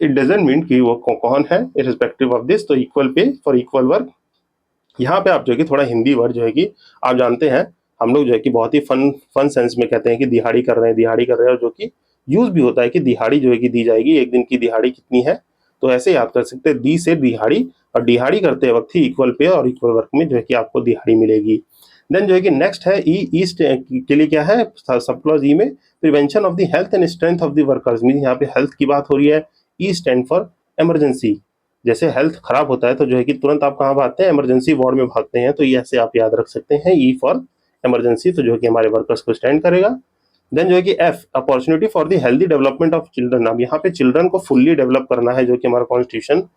इट डजेंट मीन कि वो कौन है इर्रिस्पेक्टिव ऑफ दिस। तो equal pay for equal work, यहाँ पे आप जो है कि थोड़ा हिंदी वर्ड जो है कि आप जानते हैं हम लोग जो है कि बहुत ही फन सेंस में कहते हैं कि दिहाड़ी कर रहे हैं, दिहाड़ी कर रहे हैं, और जो कि यूज भी होता है कि दिहाड़ी जो है कि दी जाएगी, एक दिन की दिहाड़ी कितनी है, तो ऐसे याद कर सकते हैं दी से दिहाड़ी, और दिहाड़ी करते वक्त ही इक्वल पे और इक्वल वर्क में जो है कि आपको दिहाड़ी मिलेगी। देन जो है कि नेक्स्ट है ई, ईस्ट के लिए क्या है सब क्लॉज ई में, prevention of the health and strength of the workers, mean यहाँ पे हेल्थ की बात हो रही है। ई स्टैंड फॉर इमरजेंसी, जैसे हेल्थ खराब होता है तो जो है कि तुरंत आप कहाँ भागते हैं, इमरजेंसी वार्ड में भागते हैं, तो ये ऐसे आप याद रख सकते हैं, ई फॉर इमरजेंसी, तो जो है कि हमारे वर्कर्स को स्टैंड करेगा। देन जो है कि F, opportunity for the healthy development of children, अब यहाँ पे चिल्ड्रन को फुल्ली डेवलप करना है, जो कि हमारा कॉन्स्टिट्यूशन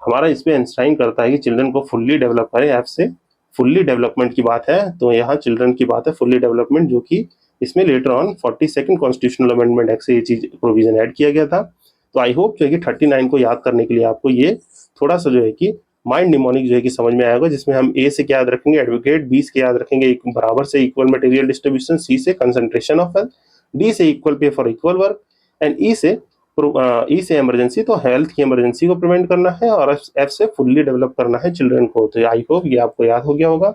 हमारा इस पे इंस्ट्राइन करता है कि चिल्ड्रन को फुल्ली डेवलप करें। एफ से फुल्ली डेवलपमेंट की बात है, तो यहाँ चिल्ड्रन की बात है फुल्ली डेवलपमेंट, जो कि इसमें later on 42nd constitutional amendment act से ये चीज प्रोविजन ऐड किया गया था। तो आई होप जो है कि 39 को याद करने के लिए आपको ये थोड़ा सा जो है कि माइंड निमोनिक जो है कि समझ में आएगा, जिसमें हम ए से क्या याद रखेंगे, एडवोकेट, बी से याद रखेंगे बराबर से इक्वल मटेरियल डिस्ट्रीब्यूशन, सी से कंसंट्रेशन ऑफ वेल्थ, डी से equal pay for equal work, and E से इमरजेंसी, तो हेल्थ की इमरजेंसी को प्रिवेंट करना है, और एफ से फुल्ली डेवलप करना है चिल्ड्रन को। तो आई होप ये आपको याद हो गया होगा।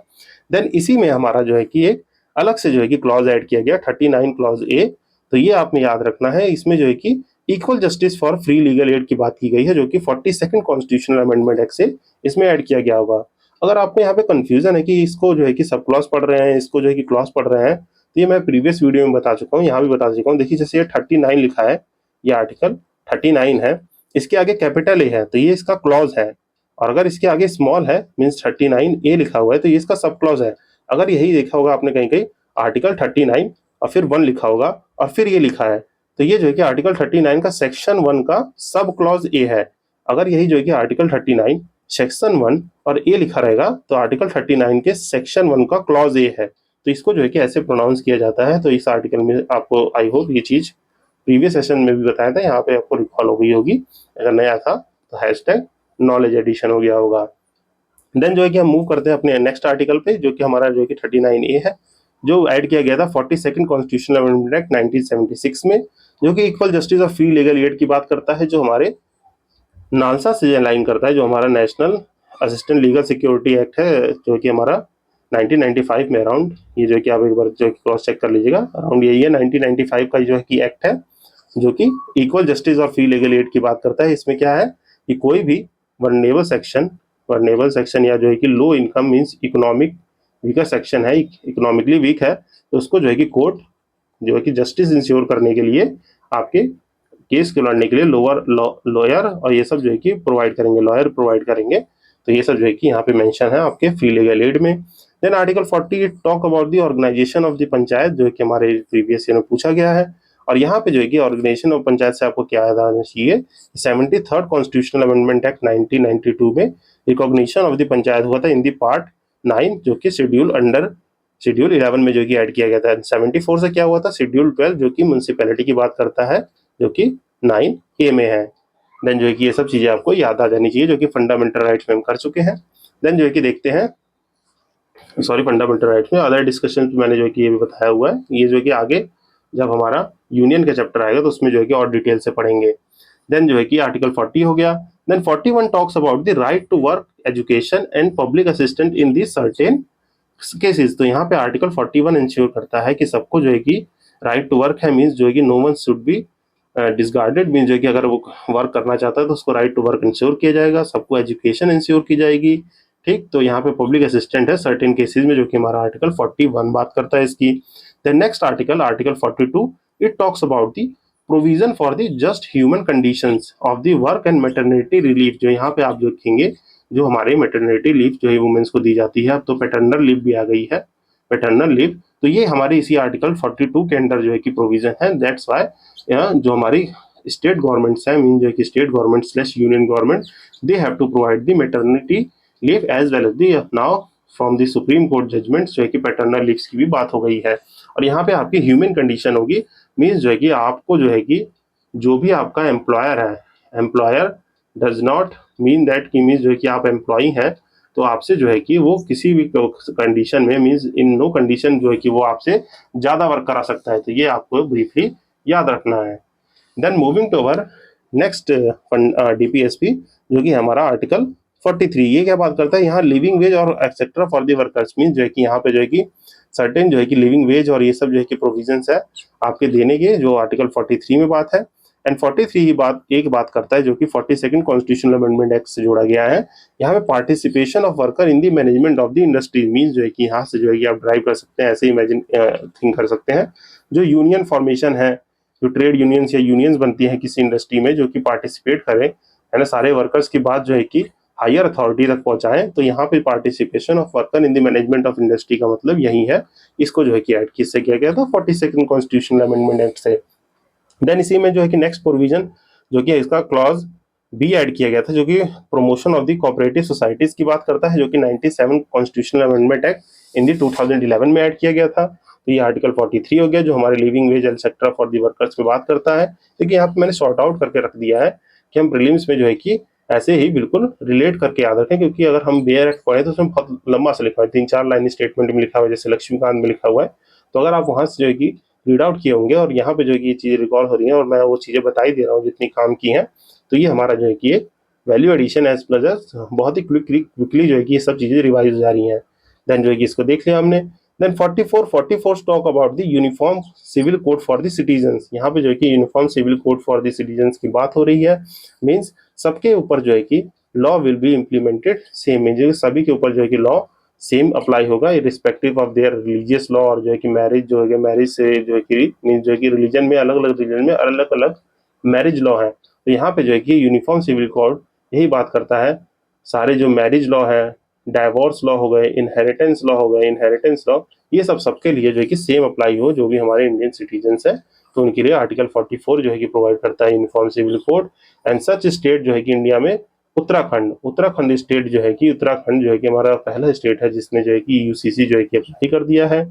देन इसी में हमारा जो है कि एक अलग से जो है कि क्लॉज ऐड किया गया 39 क्लॉज ए, तो ये आपने याद रखना है। इसमें जो है कि equal justice for free legal add की बात की गई है, जो कि 42nd कॉन्स्टिट्यूशनल अमेंडमेंट एक्ट से इसमें ऐड किया गया होगा। अगर आपको यहाँ पे कंफ्यूजन है कि इसको जो है कि सब क्लॉज पढ़ रहे हैं, इसको जो है कि क्लॉज पढ़ रहे हैं, तो ये मैं प्रीवियस वीडियो में बता चुका हूँ, यहाँ भी बता चुका हूँ। देखिए जैसे ये 39 लिखा है, ये आर्टिकल 39 है, इसके आगे कैपिटल ए है तो ये इसका क्लॉज है, और अगर इसके आगे स्मॉल है मीन्स 39 ए लिखा हुआ है तो ये इसका सब क्लॉज है। अगर यही देखा होगा आपने कहीं कहीं आर्टिकल 39 और फिर 1 लिखा होगा और फिर ये लिखा है, तो ये जो है कि आर्टिकल 39 का सेक्शन 1 का सब क्लॉज ए है। अगर यही जो है कि आर्टिकल 39 सेक्शन 1 और ए लिखा रहेगा तो आर्टिकल 39 के सेक्शन 1 का क्लॉज ए है। तो इसको जो है कि ऐसे प्रोनाउंस किया जाता है। तो इस आर्टिकल में आपको आई होप ये चीज प्रीवियस सेशन में भी बताया था, यहाँ पे आपको रिकॉल हो गई होगी। अगर नया था तो हैशटैग नॉलेज एडिशन हो गया होगा। देन जो है कि हम मूव करते हैं अपने नेक्स्ट आर्टिकल पे, जो कि हमारा जो है कि 39 ए है, जो ऐड किया गया था 42nd कॉन्स्टिट्यूशनल अमेंडमेंट एक्ट 1976 में, जो कि equal justice of free legal add की बात करता है, जो हमारे नालसा से अलाइन करता है, जो हमारा national assistant legal security act है, जो कि हमारा 1995 में अराउंड, ये जो कि आप एक बार जो क्रॉस चेक कर लीजिएगा, अराउंड यही है 1995 का जो है कि एक्ट है, जो कि इक्वल जस्टिस और फ्री लीगल एड की बात करता है। इसमें क्या है कि कोई भी वर्नेबल सेक्शन या जो है कि low income means economic weaker section है, इकोनॉमिकली वीक है, तो उसको जो है कि कोर्ट जो है कि जस्टिस इंश्योर करने के लिए आपके केस को लड़ने के लिए लॉयर और ये सब जो है कि प्रोवाइड करेंगे, लॉयर प्रोवाइड करेंगे। तो ये सब जो है कि यहाँ पे मेंशन है आपके फ्री लीगल एड में। Then article 40 talk about the organisation of the panchayat, जो है कि हमारे प्रीवियस ईयर में पूछा गया है। और यहाँ पे जो है कि ऑर्गेनाइजेशन ऑफ पंचायत से आपको क्या याद आना चाहिए, 73rd कॉन्स्टिट्यूशनल अमेंडमेंट एक्ट 1992 में रिकॉग्निशन ऑफ द पंचायत हुआ था इन दी पार्ट 9, जो कि शेड्यूल 11 में जो कि ऐड किया गया था। 74 से क्या हुआ था, शेड्यूल 12 जो कि म्यूनसिपैलिटी की बात करता है, जो कि 9A में है। देन जो है कि ये सब चीजें आपको याद आ जानी चाहिए, जो कि फंडामेंटल राइट्स में हम कर चुके हैं। देन जो है कि देखते हैं, सॉरी फंडामेंटल राइट्स में अदर डिस्कशन मैंने जो है कि ये भी बताया हुआ है, ये जो है कि आगे जब हमारा यूनियन का चैप्टर आएगा तो उसमें जो है कि और डिटेल से पढ़ेंगे। देन जो है कि आर्टिकल 40 हो गया। Then 41 talks about the right to work, education and public assistant in the certain cases. तो यहाँ पे आर्टिकल 41 इंश्योर करता है कि सबको जो है कि राइट टू वर्क है, मीन्स जो है कि no one should be disregarded, means जो है कि अगर वो वर्क करना चाहता है तो उसको राइट टू वर्क इंश्योर किया जाएगा, सबको एजुकेशन इंश्योर की जाएगी। ठीक, तो यहाँ पे पब्लिक असिस्टेंट है सर्टेन केसेस में, जो कि हमारा आर्टिकल 41 बात करता है इसकी। Then next article 42, it talks about the provision for the just human conditions of the work and maternity relief. जो यहाँ पे आप देखेंगे जो हमारे मैटरनिटी लीव जो है वुमेन्स को दी जाती है, अब तो पैटर्नल लीव भी आ गई है, पैटर्नल लीव, तो ये हमारे इसी आर्टिकल 42 के अंडर जो है कि प्रोविजन है। दैट्स वाई जो हमारी स्टेट गवर्नमेंट्स है, मीन जो है कि state government slash union government, they have to provide the maternity leave as well as the now from the supreme court judgments, जो है कि पैटर्नल लीव्स की भी बात हो गई है। और यहाँ पे आपकी ह्यूमन कंडीशन होगी, मीन्स जो है कि आपको जो है कि जो भी आपका एम्प्लॉयर है, employer does not mean that कि मीन्स जो है कि आप एम्प्लॉई हैं तो आपसे जो है कि वो किसी भी कंडीशन में, मीन्स इन नो कंडीशन जो है कि वो आपसे ज्यादा वर्क करा सकता है। तो ये आपको ब्रीफली याद रखना है। Then moving to our next DPSP, जो कि हमारा आर्टिकल 43 ये क्या बात करता है, यहाँ लिविंग वेज और etcetera for the workers, mean जो है कि यहाँ पे जो है कि सर्टेन जो है कि लिविंग वेज और ये सब जो है कि प्रोविजंस है आपके देने के, जो आर्टिकल 43 में बात है। एंड 43 ही बात एक बात करता है जो कि 42nd कॉन्स्टिट्यूशनल अमेंडमेंट एक्ट से जोड़ा गया है। यहाँ पे participation of worker in the management of the industry, mean जो है कि यहाँ से जो है कि आप ड्राइव कर सकते हैं, ऐसे इमेजिन थिंक कर सकते हैं। जो यूनियन फॉर्मेशन है, जो ट्रेड यूनियंस या यूनियंस बनती है किसी इंडस्ट्री में जो कि पार्टिसिपेट करें, है ना, सारे वर्कर्स की बात जो है कि हायर अथॉरिटी तक पहुंचाएं, तो यहाँ पे participation of worker in the management of industry का मतलब यही है। इसको जो है कि ऐड किससे किया गया था, 42nd कॉन्स्टिट्यूशनल अमेंडमेंट एक्ट से। देन इसी में जो है कि नेक्स्ट प्रोविजन जो कि इसका क्लॉज बी ऐड किया गया था, जो कि promotion of the cooperative societies की बात करता है, जो कि 97 कॉन्स्टिट्यूशनल अमेंडमेंट एक्ट इन दी 2011 में ऐड किया गया था। तो ये आर्टिकल 43 हो गया जो हमारे living veg etcetera for the workers पे बात करता है। देखिए यहाँ पे मैंने सॉर्ट आउट करके रख दिया है कि हम प्रीलिम्स में जो है कि ऐसे ही बिल्कुल रिलेट करके याद रखें, क्योंकि अगर हम बेयर एक्ट पढ़े तो उसमें बहुत लंबा से लिखा है, 3-4 लाइन स्टेटमेंट में लिखा हुआ है, जैसे लक्ष्मीकांत में लिखा हुआ है। तो अगर आप वहां से जो है कि रीड आउट किए होंगे और यहाँ पे जो है कि ये चीज़ें रिकॉल हो रही हैं और मैं वो चीज़ें बता ही दे रहा हूँ जितनी काम की हैं, तो ये हमारा जो है कि एक value addition as plus as बहुत ही क्विकली जो है कि ये सब चीज़ें रिवाइज हो जा रही हैं। देन जो है कि इसको देख लिया हमने। Then 44 talk about the uniform civil code for the citizens. यहाँ पे जो है कि uniform civil code for the citizens की बात हो रही है। मीन्स सबके ऊपर जो है कि law will be implemented same, mean सभी के ऊपर जो है कि लॉ सेम अप्लाई होगा irrespective of their religious law. और जो है कि मैरिज जो है, मैरिज से जो है कि मीन जो है कि रिलीजन में अलग अलग रिलीजन में अलग अलग मैरिज लॉ है। तो यहाँ पे जो है कि यूनिफॉर्म सिविल कोड यही बात करता है, सारे जो मैरिज लॉ है, डाइवोर्स लॉ हो गए, इनहेरिटेंस लॉ हो गए, इनहेरिटेंस लॉ, ये सब सबके लिए जो है कि सेम अप्लाई हो, जो भी हमारे इंडियन सिटीजन्स है, तो उनके लिए आर्टिकल 44 जो है कि प्रोवाइड करता है uniform civil code. And such state जो है कि इंडिया में उत्तराखंड स्टेट जो है कि उत्तराखंड जो है कि हमारा पहला स्टेट है जिसने जो है कि यूसीसी जो है कि अप्लाई कर दिया है।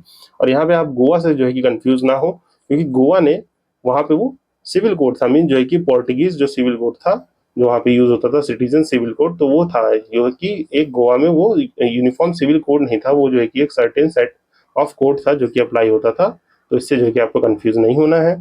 और यहाँ पे आप गोवा से जो है कि कंफ्यूज ना हो, क्योंकि गोवा ने वहाँ पे वो सिविल कोड था, मीन जो है कि पोर्टुगीज जो सिविल कोड था जो वहाँ पे यूज होता था, सिटीजन सिविल कोड, तो वो था जो है कि एक गोवा में वो यूनिफॉर्म सिविल कोड नहीं था, वो जो है कि एक सर्टेन सेट ऑफ कोड था जो कि अप्लाई होता था। तो इससे जो है कि आपको कंफ्यूज नहीं होना है।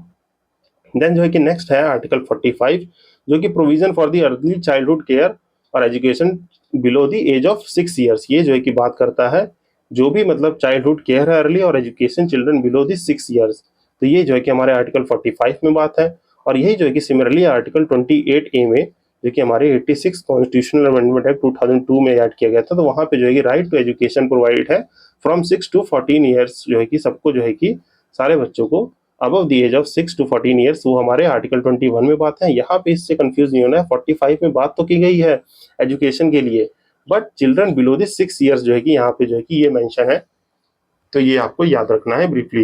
देन जो है कि नेक्स्ट है आर्टिकल 45 जो कि provision for the early childhood care और education below the age of 6 years. ये जो है कि बात करता है जो भी मतलब चाइल्डहुड केयर है अर्ली और education children below the 6 years, तो ये जो है कि हमारे आर्टिकल 45 में बात है। और यही जो है कि सिमिलरली आर्टिकल 28A में जो कि हमारे 86 कॉन्स्टिट्यूशनल अमेंडमेंट एक्ट 2002 में ऐड किया गया था, तो वहाँ पे जो है कि राइट टू एजुकेशन प्रोवाइड है फ्रॉम 6 to 14 ईयर्स, जो है कि सबको जो है कि सारे बच्चों को above the age of 6 to 14 years, वो हमारे आर्टिकल 21 में बात है। यहाँ पे इससे कंफ्यूज नहीं होना है, 45 में बात तो की गई है एजुकेशन के लिए, but children below the 6 years जो है कि यहाँ पे जो है कि ये मेंशन है, तो ये आपको याद रखना है ब्रीफली।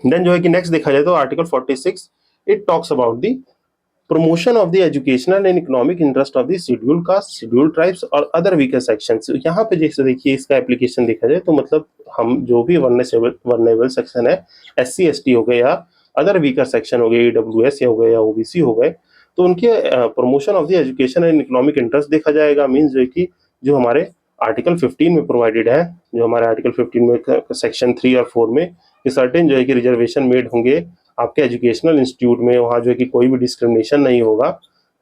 देन जो है कि नेक्स्ट देखा जाए तो article 46 it talks about the promotion of the educational and economic interest of the schedule caste, schedule tribes और अदर वीकर सेक्शंस। यहाँ पे जैसे देखिए इसका एप्लीकेशन देखा जाए तो मतलब हम जो भी वर्नेबल सेक्शन है, SC ST हो गए या अदर वीकर सेक्शन हो गए, EWS हो गए या OBC हो गए, तो उनके promotion of the education and economic interest देखा जाएगा। मीन्स जो है कि जो हमारे आर्टिकल 15 में प्रोवाइडेड है, जो हमारे आर्टिकल 15 में सेक्शन 3 और 4 में कि सर्टेन जो है कि रिजर्वेशन मेड होंगे आपके एजुकेशनल इंस्टीट्यूट में, वहाँ जो है कि कोई भी डिस्क्रिमिनेशन नहीं होगा,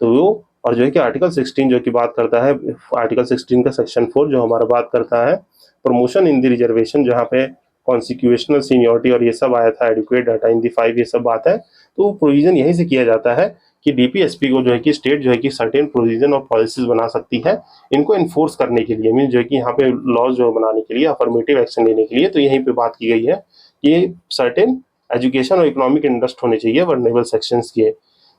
तो वो। और जो है कि आर्टिकल 16 जो कि बात करता है, आर्टिकल 16 का सेक्शन 4 जो हमारा बात करता है प्रमोशन इन द रिजर्वेशन, जहाँ पे कॉन्सिक्यूशनल सीनियोरिटी और ये सब आया था, एडिक्वेट डाटा इन द 5, ये सब बात है। तो वो प्रोविजन यहीं से किया जाता है कि DPSP को जो है कि स्टेट जो है कि सर्टेन प्रोविजन और पॉलिसीज बना सकती है इनको इन्फोर्स करने के लिए, मीन जो है कि यहाँ पे लॉज जो बनाने के लिए, अफर्मेटिव एक्शन लेने के लिए। तो यहीं पे बात की गई है कि सर्टेन एजुकेशन और इकोनॉमिक इंटरेस्ट होने चाहिए वर्नेबल सेक्शंस के।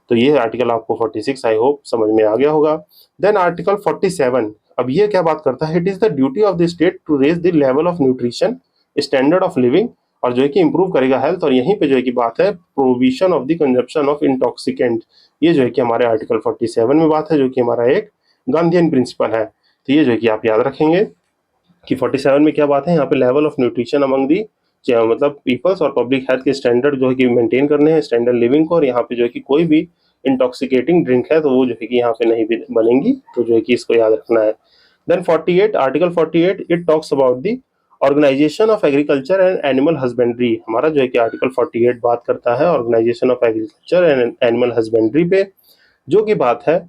तो ये आर्टिकल आपको 46 आई होप समझ में आ गया होगा। देन आर्टिकल 47, अब ये क्या बात करता है, it is the duty of the state to raise the level of nutrition standard of living, और जो है कि इंप्रूव करेगा हेल्थ। और यहीं पे जो है कि बात है provision of the consumption of intoxicant, ये जो है कि हमारे आर्टिकल 47 में बात है, जो कि हमारा एक गांधीयन प्रिंसिपल है। तो ये जो है कि आप याद रखेंगे कि 47 में क्या बात है, यहाँ पे level of nutrition among the मतलब पीपल्स और पब्लिक हेल्थ के स्टैंडर्ड जो है कि मेंटेन करने हैं, स्टैंडर्ड लिविंग को। और यहाँ पे जो है कि कोई भी इंटॉक्सिकेटिंग ड्रिंक है तो वो जो है कि यहाँ पे नहीं बनेंगी, तो जो है कि इसको याद रखना है। Then 48 article 48 it talks about the organisation of agriculture and animal husbandry. हमारा जो है कि आर्टिकल 48 बात करता है organisation of agriculture and animal husbandry पे, जो कि बात है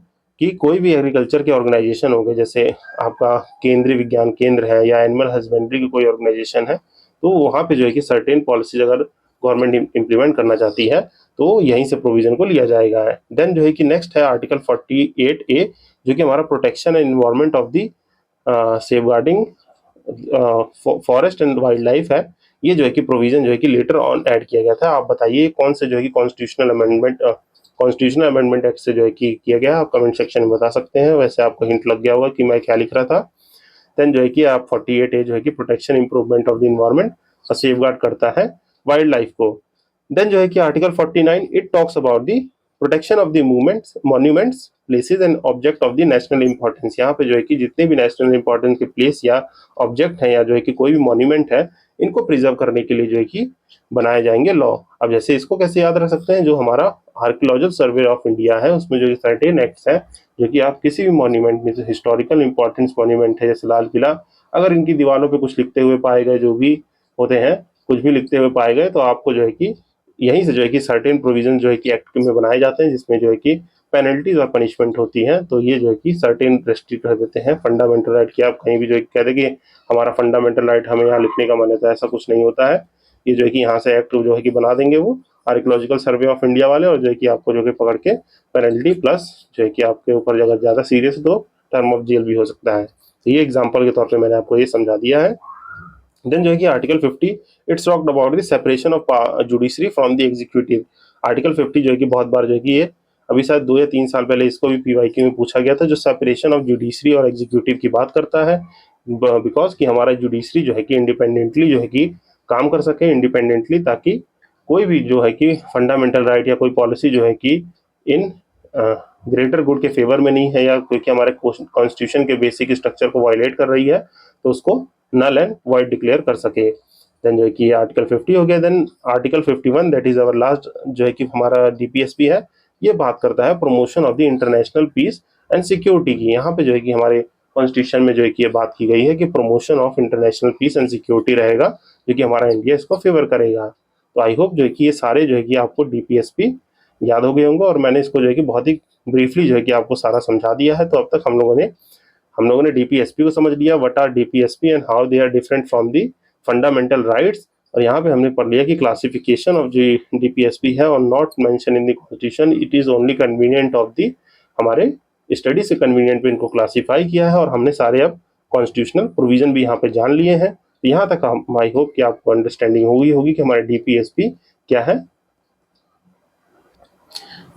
कि कोई भी एग्रीकल्चर के ऑर्गेनाइजेशन हो गए, जैसे आपका केंद्रीय विज्ञान केंद्र है या एनिमल हस्बेंड्री की कोई ऑर्गेनाइजेशन है, तो वहाँ पे जो है कि सर्टेन पॉलिसीज अगर गवर्नमेंट इम्प्लीमेंट करना चाहती है तो यहीं से प्रोविजन को लिया जाएगा। देन जो है कि नेक्स्ट है आर्टिकल 48A, जो कि हमारा protection and environment of the safeguarding forest and wild life है। ये जो है कि प्रोविजन जो है कि लेटर ऑन ऐड किया गया था। आप बताइए कौन से जो है कि कॉन्स्टिट्यूशनल अमेंडमेंट एक्ट से जो है कि किया गया, आप कमेंट सेक्शन में बता सकते हैं। वैसे आपको हिंट लग गया होगा कि मैं क्या लिख रहा था। देन जो है कि आप 48A जो है कि protection improvement of the environment और सेफगार्ड करता है वाइल्ड लाइफ को। देन जो है कि article 49 it talks about the protection of the movements monuments places and object of the national importance. यहाँ पे जो है कि जितने भी नेशनल इंपॉर्टेंस के प्लेस या ऑब्जेक्ट हैं या जो है कि कोई भी मॉन्यूमेंट है, इनको प्रिजर्व करने के लिए जो है कि बनाए जाएंगे लॉ। अब जैसे इसको कैसे याद रख सकते हैं, जो हमारा आर्कियोलॉजिकल सर्वे ऑफ इंडिया है उसमें जो सर्टेन एक्ट्स है जो कि आप किसी भी मॉन्यूमेंट में, हिस्टोरिकल इंपॉर्टेंस मॉन्यूमेंट है जैसे लाल किला, अगर इनकी दीवारों पे कुछ लिखते हुए पाए गए, जो भी होते हैं कुछ भी लिखते हुए पाए गए, तो आपको जो है कि यहीं से जो है कि सर्टेन प्रोविजन जो है कि एक्ट में बनाए जाते हैं, जिसमें जो है कि पेनल्टीज और पनिशमेंट होती हैं। तो ये जो है कि सर्टेन रेस्ट्रिक्ट कर देते हैं फंडामेंटल राइट की। आप कहीं भी जो है कहते कि हमारा फंडामेंटल राइट हमें यहाँ लिखने का मन है, तो ऐसा कुछ नहीं होता है। ये जो है कि यहाँ से एक्ट जो है कि बना देंगे वो आर्कियोलॉजिकल सर्वे ऑफ इंडिया वाले, और जो है कि आपको जो है पकड़ के पेनल्टी प्लस जो है कि आपके ऊपर अगर ज़्यादा सीरियस तो टर्म ऑफ जेल भी हो सकता है। तो ये एग्जाम्पल के तौर पे मैंने आपको ये समझा दिया है। देन जो है कि article 50 it's talked about the separation of judiciary from the executive. Article 50 जो है कि बहुत बार जो है कि ये अभी शायद 2 या 3 साल पहले इसको भी पीवाईक्यू में पूछा गया था, जो सेपरेशन ऑफ जुडिशरी और एग्जीक्यूटिव की बात करता है। बिकॉज कि हमारा जुडिशरी जो है कि इंडिपेंडेंटली जो है कि काम कर सके इंडिपेंडेंटली, ताकि कोई भी जो है कि फंडामेंटल राइट या कोई पॉलिसी जो है कि इन ग्रेटर गुड के फेवर में नहीं है या क्योंकि हमारे कॉन्स्टिट्यूशन के बेसिक स्ट्रक्चर को वायलेट कर रही है, तो उसको नल एंड वाइड डिक्लेयर कर सके। देन जो है कि आर्टिकल 50 हो गया। Then article 51 that is our last जो है कि हमारा डीपीएसपी है, ये बात करता है promotion of the international peace and security की। यहाँ पे जो है कि हमारे कॉन्स्टिट्यूशन में जो है कि ये बात की गई है कि promotion of international peace and security रहेगा, जो कि हमारा इंडिया इसको फेवर करेगा। तो आई होप जो है कि ये सारे जो है कि आपको डीपीएसपी याद हो गए होंगे, और मैंने इसको जो है कि बहुत ही ब्रीफली जो है कि आपको सारा समझा दिया है। तो अब तक हम लोगों ने डीपीएसपी को समझ लिया, what are DPSP and how they are different from the fundamental rights. और यहाँ पे हमने पढ़ लिया कि क्लासिफिकेशन ऑफ जो डीपीएसपी है और not mention in the constitution, it is only convenient of the हमारे स्टडी से कन्वीनियंट पे इनको क्लासीफाई किया है। और हमने सारे अब कॉन्स्टिट्यूशनल प्रोविजन भी यहाँ पे जान लिए हैं। तो यहाँ तक हम आई होप कि आपको अंडरस्टैंडिंग होगी कि हमारे डीपीएसपी क्या है।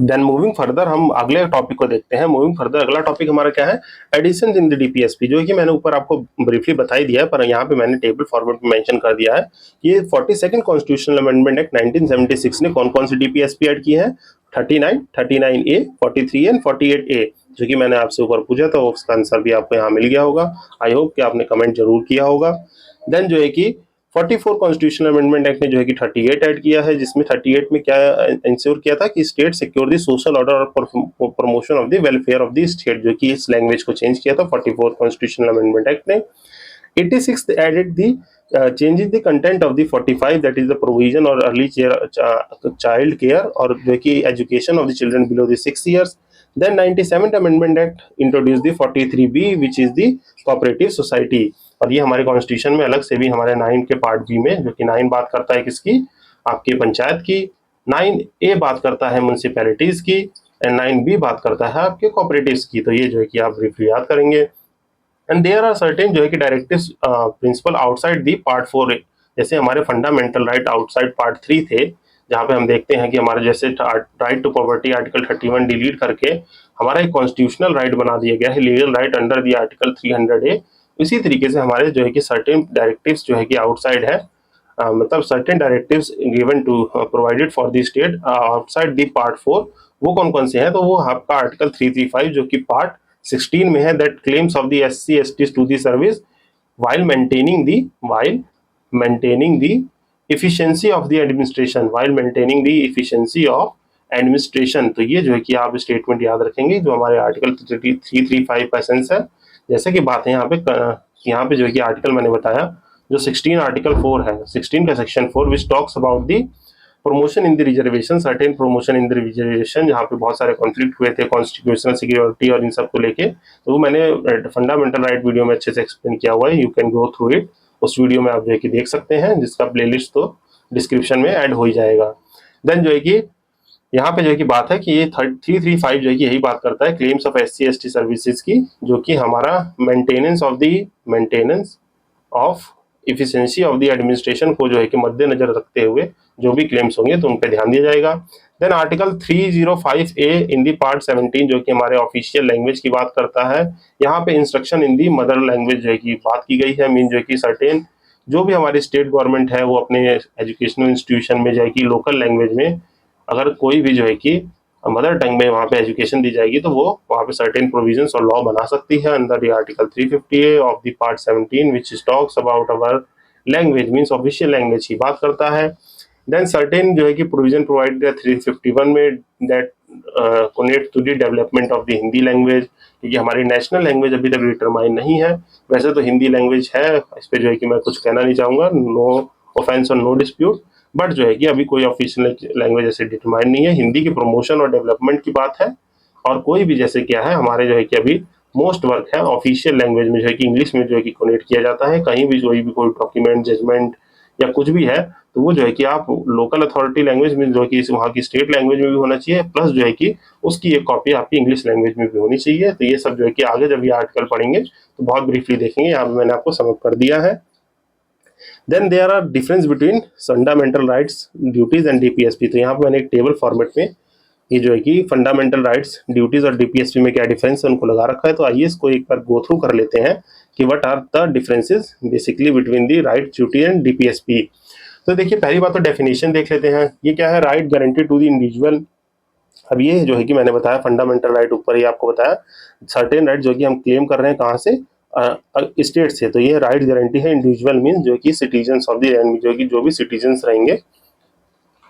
देन मूविंग फर्दर हम अगले टॉपिक को देखते हैं। मूविंग फर्दर अगला टॉपिक हमारा क्या है, एडिशन इन द डीपीएसपी, जो है कि मैंने ऊपर आपको ब्रीफली बता ही दिया है, पर यहाँ पे मैंने टेबल फॉर्मेट में मेंशन कर दिया है। ये 42nd कॉन्स्टिट्यूशनल अमेंडमेंट एक्ट 1976 ने कौन कौन सी डीपीएसपी ऐड की है, 39, 39A, 43 एंड 48A, जो कि मैंने आपसे ऊपर पूछा था, उसका आंसर भी आपको यहाँ मिल गया होगा। आई होप कि आपने कमेंट जरूर किया होगा। देन जो है कि 44 कॉन्स्टिट्यूशनल अमेंडमेंट एक्ट ने जो है कि 38 ऐड किया है, जिसमें 38 में क्या इंश्योर किया था कि state secure the social order और promotion of the welfare of the state, जो कि इस लैंग्वेज को चेंज किया था 44 कॉन्स्टिट्यूशनल अमेंडमेंट एक्ट ने। 86 added the changes the content of the 45, that is the provision or early child care और जो कि education of the children below the 6 years. Then 97th Amendment Act introduced the 43B, which is the cooperative society, और ये हमारे constitution में अलग से भी हमारे 9 के पार्ट बी में, जो कि 9 बात करता है किसकी, आपकी पंचायत की, 9A बात करता है म्यूनसिपैलिटीज की, एंड 9B बात करता है आपके कोऑपरेटिव्स की। तो ये जो है कि आप ब्रीफली याद करेंगे। एंड देयर आर सर्टेन जो है कि directives principle outside the part 4, जैसे हमारे फंडामेंटल राइट आउटसाइड पार्ट 3 थे, जहाँ पे हम देखते हैं कि हमारे जैसे right to property article 31 delete करके हमारा एक कॉन्स्टिट्यूशनल राइट बना दिया गया है, legal right under the article 300A। इसी तरीके से हमारे जो है कि सर्टेन डायरेक्टिव्स जो है कि आउटसाइड है, मतलब certain directives given to provided for the state outside the part 4, वो कौन कौन से हैं, तो वो आपका आर्टिकल 335 जो कि पार्ट 16 में है, that claims of the SC/STs to the service while maintaining the efficiency of the administration, while maintaining the efficiency of administration। तो ये जो है कि आप स्टेटमेंट याद रखेंगे, जो हमारे आर्टिकल 335 का सेंस है। जैसे कि बात है यहाँ पे जो है कि आर्टिकल मैंने बताया, जो 16 आर्टिकल 4 है, 16 का section 4 which talks about the promotion in the reservation, certain promotion in the reservation, जहाँ पे बहुत सारे कॉन्फ्लिक्ट हुए थे कॉन्स्टिट्यूशनल सिक्योरिटी और इन सब को लेके, तो वो मैंने फंडामेंटल राइट वीडियो में अच्छे से एक्सप्लेन किया हुआ है, you can go through it. उस वीडियो में आप जो है कि देख सकते हैं, जिसका प्लेलिस्ट तो डिस्क्रिप्शन में ऐड हो ही जाएगा। देन जो है कि यहाँ पे जो है कि बात है कि ये 335 जो है कि यही बात करता है क्लेम्स ऑफ SC/ST सर्विसेज की, जो कि हमारा maintenance of efficiency of the administration को जो है कि मद्देनजर रखते हुए जो भी क्लेम्स होंगे तो उन पे ध्यान दिया जाएगा। Then article 305A in the part 17 जो कि हमारे ऑफिशियल लैंग्वेज की बात करता है। यहाँ पे इंस्ट्रक्शन इन दी मदर लैंग्वेज जो है कि बात की गई है, मीन जो है कि सर्टेन जो भी हमारी स्टेट गवर्नमेंट है वो अपने एजुकेशनल इंस्टीट्यूशन में जो है कि लोकल लैंग्वेज में अगर कोई भी जो है कि मदर टंग में वहाँ पे एजुकेशन दी जाएगी तो वो वहाँ पे सर्टेन प्रोविजंस और लॉ बना सकती है under the article 350A of the part 17 which talks about our language, means official language की बात करता है। देन सर्टेन जो है कि प्रोविजन प्रोवाइड 351 में that connect to the development of the Hindi language, क्योंकि हमारी नेशनल लैंग्वेज अभी तक डिटरमाइन नहीं है। वैसे तो हिंदी लैंग्वेज है, इस पर जो है कि मैं कुछ कहना नहीं चाहूँगा, नो ऑफेंस और नो डिस्प्यूट, बट जो है कि अभी कोई ऑफिशियल लैंग्वेज ऐसे डिटरमाइन नहीं है। हिंदी की प्रमोशन और डेवलपमेंट की बात है, और कोई भी जैसे क्या है हमारे जो है कि अभी मोस्ट वर्क है ऑफिशियल लैंग्वेज में जो है कि इंग्लिश में जो है कि कोनेट किया जाता है। कहीं भी कोई डॉक्यूमेंट, जजमेंट या कुछ भी है तो वो जो है कि आप लोकल अथॉरिटी लैंग्वेज में जो है कि वहाँ की स्टेट लैंग्वेज में भी होना चाहिए, प्लस जो है कि उसकी एक कॉपी आपकी इंग्लिश लैंग्वेज में भी होनी चाहिए। तो ये सब जो है कि आगे जब ये आर्टिकल पढ़ेंगे तो बहुत ब्रीफली देखेंगे, यहाँ पे मैंने आपको समझ कर दिया है। Then there are difference between fundamental rights, duties and DPSP। तो यहाँ पे मैंने एक टेबल फॉर्मेट में ये जो है कि फंडामेंटल राइट्स, ड्यूटीज और DPSP में क्या डिफरेंस है उनको लगा रखा है। तो आइए इसको एक बार गो थ्रू कर लेते हैं कि what are the differences basically between the right, duty and DPSP। तो देखिए पहली बात तो डेफिनेशन देख लेते हैं। ये क्या है, right guarantee to the individual. अब ये जो है कि मैंने बताया फंडामेंटल राइट, ऊपर ही आपको बताया सर्टेन राइट जो कि हम क्लेम कर रहे हैं कहाँ से, स्टेट से। तो ये राइट गारंटी है इंडिविजुअल, मीन जो कि सिटीजन्स ऑफ द लैंड, जो कि जो भी सिटीजन्स रहेंगे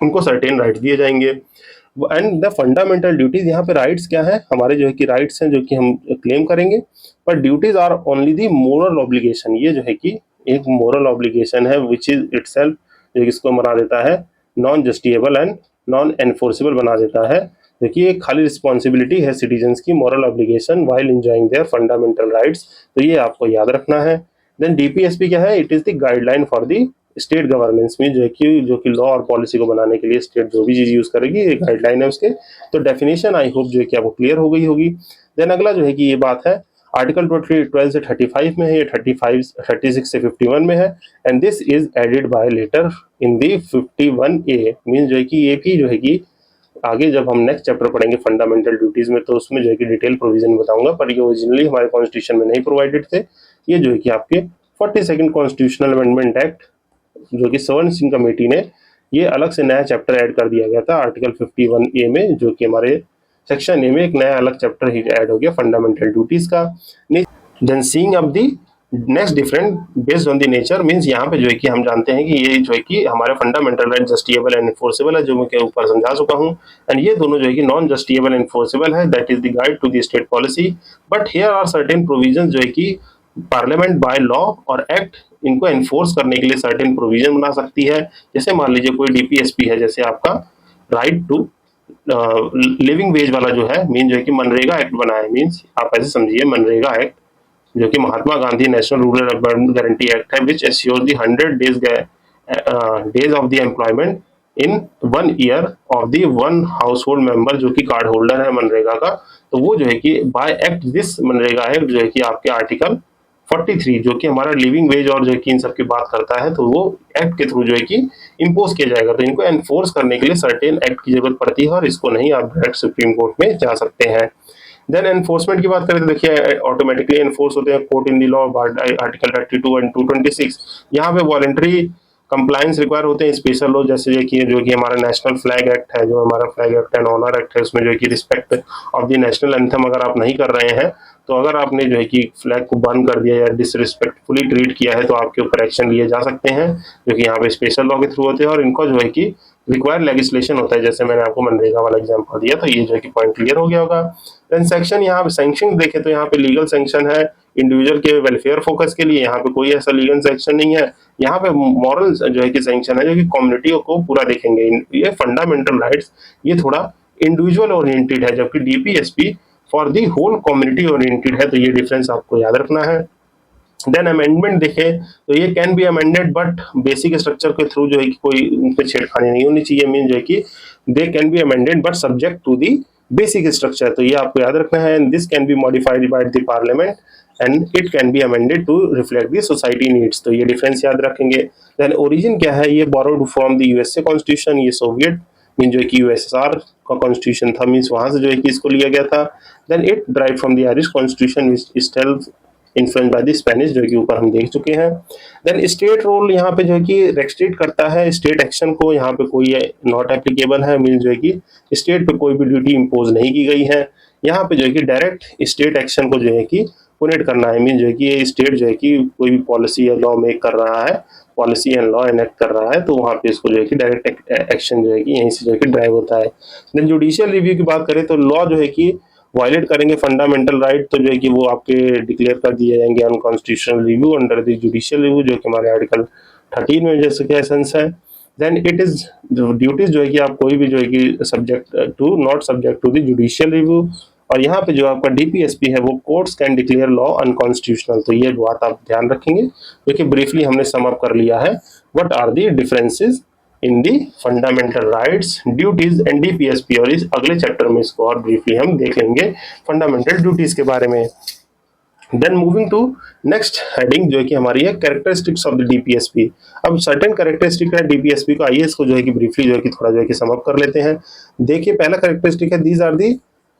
उनको सर्टेन राइट्स दिए जाएंगे। एंड द फंडामेंटल ड्यूटीज, यहाँ पे राइट्स क्या है, हमारे जो है कि राइट्स हैं जो कि हम क्लेम करेंगे, पर duties are only the moral obligation. ये जो है कि एक मोरल ऑब्लिगेशन है विच इज इटसेल्फ, जो इसको बना देता है नॉन जस्टिएबल एंड नॉन एनफोर्सेबल बना देता है। देखिए एक खाली रिस्पॉन्सिबिलिटी है सिटीजन्स की, moral obligation while enjoying there fundamental rights. तो ये आपको याद रखना है। देन DPSP क्या है, it is the guideline for the state governance में, जो कि लॉ और पॉलिसी को बनाने के लिए स्टेट जो भी चीज यूज करेगी ये गाइडलाइन है उसके। तो डेफिनेशन आई होप जो है कि आपको क्लियर हो गई होगी। देन अगला जो है कि ये बात है आर्टिकल 12 से 35 में है, ये 36 से 51 में है, and this is added by later in the 51A। Mean जो है कि ये भी जो है कि आगे जब हम नेक्स्ट चैप्टर पढ़ेंगे फंडामेंटल ड्यूटीज में तो उसमें जो है कि डिटेल प्रोविजन बताऊंगा, पर ये ओरिजिनली हमारे कॉन्स्टिट्यूशन में नहीं प्रोवाइडेड थे। ये जो है कि आपके 42nd कॉन्स्टिट्यूशनल अमेंडमेंट एक्ट जो कि सवर्ण सिंह कमेटी ने ये अलग से नया चैप्टर ऐड कर दिया गया था आर्टिकल 51A में, जो कि हमारे सेक्शन ए में एक नया अलग चैप्टर ही ऐड हो गया फंडामेंटल ड्यूटीज का। Then seeing up the next different based on the nature, means यहाँ पे जो है कि हम जानते हैं कि ये जो है कि हमारे फंडामेंटल राइट जस्टिएबल एंड एनफोर्सेबल है, जो मैं के ऊपर समझा चुका हूँ। एंड ये दोनों जो है कि नॉन जस्टिएबल एनफोर्सेबल है, that is the guide to the state policy. But here are certain provision जो है कि पार्लियामेंट बाय लॉ और एक्ट इनको एनफोर्स करने के लिए सर्टेन प्रोविजन बना सकती है। जैसे मान लीजिए कोई DPSP है, जैसे आपका राइट टू लिविंग वेज वाला जो है, मीन जो है कि मनरेगा एक्ट बना है, मीन्स आप ऐसे समझिए मनरेगा एक्ट जो कि Mahatma Gandhi national rural urban guarantee act है, which assures the 100 days of the employment in 1 year of the one household member जो कि कार्ड होल्डर है मनरेगा का। तो वो जो है कि bye act this MNREGA act जो है कि आपके आर्टिकल 43 जो कि हमारा लिविंग वेज और जो कि इन सब की बात करता है, तो वो एक्ट के थ्रू जो है कि इम्पोज किया जाएगा। तो इनको एनफोर्स करने के लिए सर्टेन एक्ट की जरूरत पड़ती है, और इसको नहीं आप डायरेक्ट सुप्रीम कोर्ट में जा सकते हैं। देन एनफोर्समेंट की बात करें तो देखिए ऑटोमेटिकली एनफोर्स होते हैं court in the law article 32 and 226। यहाँ पे वॉलंटरी कंप्लायंस रिक्वायर होते हैं स्पेशल लॉ, जैसे जो कि हमारा नेशनल फ्लैग एक्ट है, जो हमारा flag act and honour act है, उसमें जो है कि respect of the national anthem अगर आप नहीं कर रहे हैं, तो अगर आपने जो है कि फ्लैग को बर्न कर दिया या डिसरिस्पेक्टफुली ट्रीट किया है तो आपके ऊपर एक्शन लिए जा सकते हैं, जो कि यहाँ पे स्पेशल लॉ के थ्रू होते हैं। और इनका जो है कि रिक्वायर्ड लेजिस्लेशन होता है, जैसे मैंने आपको मनरेगा वाला एग्जांपल दिया, तो ये जो है कि पॉइंट क्लियर हो गया होगा। देन सेक्शन, यहाँ पे सैंक्शन देखें तो यहाँ पे लीगल सैंक्शन है, इंडिविजुअल के वेलफेयर फोकस के लिए यहाँ पे कोई ऐसा लीगल सेक्शन नहीं है। यहाँ पे मॉरल जो है कि सेंक्शन है जो कि कम्युनिटी को पूरा देखेंगे। ये फंडामेंटल राइट्स ये थोड़ा इंडिविजुअल ओरिएंटेड है, जबकि DPSP for the whole community oriented है। तो ये डिफरेंस आपको याद रखना है। देन अमेंडमेंट देखें तो ये can be amended but basic structure के थ्रू जो है कि कोई उन पे छेड़खानी नहीं होनी चाहिए। मीन जो है कि they can be amended but subject to the basic structure. तो ये आपको याद रखना है। This can be modified by the parliament and it can be amended to reflect the society needs. तो ये डिफरेंस याद रखेंगे। देन ओरिजिन क्या है, ये borrowed from the USA constitution, ये सोवियत मीन जो है कि यूएसएसआर का कॉन्स्टिट्यूशन था, मीन्स वहां से जो है कि इसको लिया गया था। Then it drive from the Irish constitution which still influence by the Spanish, जो कि ऊपर हम देख चुके हैं। देन स्टेट रोल यहाँ पे जो है कि रेस्ट्रिक्ट करता है स्टेट एक्शन को। यहाँ पे कोई नॉट एप्लीकेबल है, मीन जो है कि स्टेट पे कोई भी ड्यूटी इम्पोज नहीं की गई है। यहाँ पे जो है कि डायरेक्ट स्टेट एक्शन को जो है कि पुनेट करना है। मीन जो है कि ये स्टेट जो है कि कोई भी पॉलिसी या लॉ मेक कर रहा है, पॉलिसी एंड लॉ एनेक्ट कर रहा है, तो वहाँ पे इसको जो है कि डायरेक्ट एक्शन जो है कि यहीं से जो है कि ड्राइव होता है। देन जुडिशियल रिव्यू की बात करें तो लॉ जो है कि वायलेट करेंगे फंडामेंटल राइट, तो जो है कि वो आपके डिक्लेयर कर दिए जाएंगे unconstitutional review under the judicial review, जो कि हमारे आर्टिकल 13 में जैसे कि एसेंस है। देन इट इज ड्यूटीज जो है कि आप कोई भी जो है कि subject to not subject to the judicial review. और यहाँ पे जो आपका डीपीएसपी है वो courts can declare law unconstitutional. तो ये बात आप ध्यान रखेंगे, क्योंकि ब्रीफली हमने सम अप कर लिया है what are the differences in the fundamental rights, duties and DPSP. और इस अगले चैप्टर में इसको और ब्रीफली हम देख लेंगे फंडामेंटल ड्यूटीज के बारे में। Then moving to next heading जो है कि हमारी है कैरेक्टरिस्टिक्स ऑफ द डीपीएसपी। अब सर्टेन कैरेक्टरिस्टिक है डीपीएसपी का, आइए इसको जो है कि ब्रीफली जो है कि थोड़ा जो है कि सम अप कर लेते हैं। देखिए पहला कैरेक्टरिस्टिक है these are the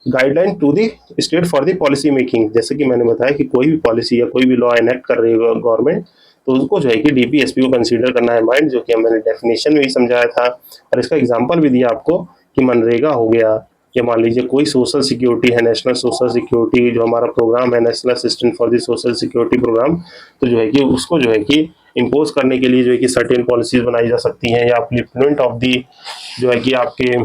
guideline to the state for the policy making. जैसे कि मैंने बताया कि कोई भी पॉलिसी या कोई भी लॉ एनेक्ट कर रही है गवर्नमेंट, तो उसको जो है कि डीपीएसपी को कंसीडर करना है माइंड, जो कि मैंने डेफिनेशन में ही समझाया था। और इसका एग्जांपल भी दिया आपको कि मनरेगा हो गया, या मान लीजिए कोई सोशल सिक्योरिटी है, नेशनल सोशल सिक्योरिटी जो हमारा प्रोग्राम है, national assistant for the social security programme, तो जो है कि उसको जो है कि इम्पोज करने के लिए जो है कि सर्टेन पॉलिसीज बनाई जा सकती हैं। या अपलिफ्टमेंट ऑफ दी जो है कि आपके